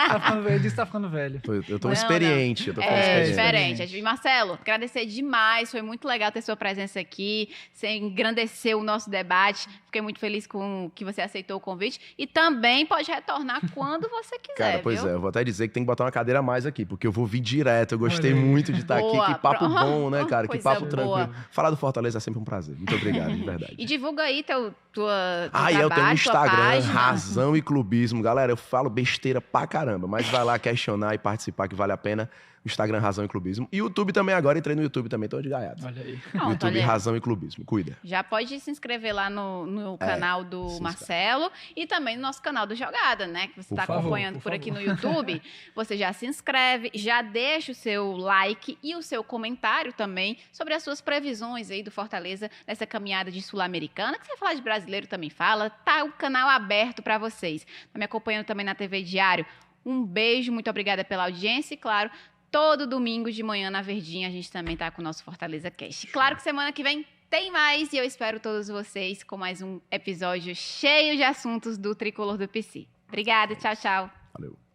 Tá ficando velho, disse que tá ficando velho. Eu tô Não, experiente, eu tô ficando É experiente. diferente. E Marcelo, agradecer demais. Foi muito legal ter sua presença aqui. Você engrandeceu o nosso debate. Fiquei muito feliz com que você aceitou o convite. E também pode retornar quando você quiser, Cara, pois viu? é, eu vou até dizer que tem que botar uma cadeira a mais aqui, porque eu vou vir direto. Eu gostei Olha aí. muito de estar Boa, aqui. Que papo pronto. bom, né, cara? Que Coisa papo boa. tranquilo. Falar do Fortaleza é sempre um prazer. Muito obrigado, de verdade. E divulga aí teu Eu trabalho, tenho um tua Instagram, página. Razão e Clubismo. Galera, eu falo besteira pra caramba, mas vai lá questionar e participar que vale a pena. Instagram, Razão e Clubismo. E YouTube também agora, entrei no YouTube também, tô de gaiato. Olha aí. Pronto, YouTube, olha aí. Razão e Clubismo. Cuida. Já pode se inscrever lá no canal do se Marcelo e também no nosso canal do Jogada, né? Que você Por está favor, acompanhando por por aqui favor. no YouTube. Você já se inscreve, já deixa o seu like e o seu comentário também sobre as suas previsões aí do Fortaleza nessa caminhada de Sul-Americana. Que você falar de brasileiro também fala. Tá o canal aberto para vocês. Tá me acompanhando também na TV Diário. Um beijo, muito obrigada pela audiência e, claro, todo domingo de manhã na Verdinha a gente também tá com o nosso Fortaleza Cast. Claro que semana que vem tem mais e eu espero todos vocês com mais um episódio cheio de assuntos do Tricolor do PC. Obrigada, tchau, tchau. Valeu.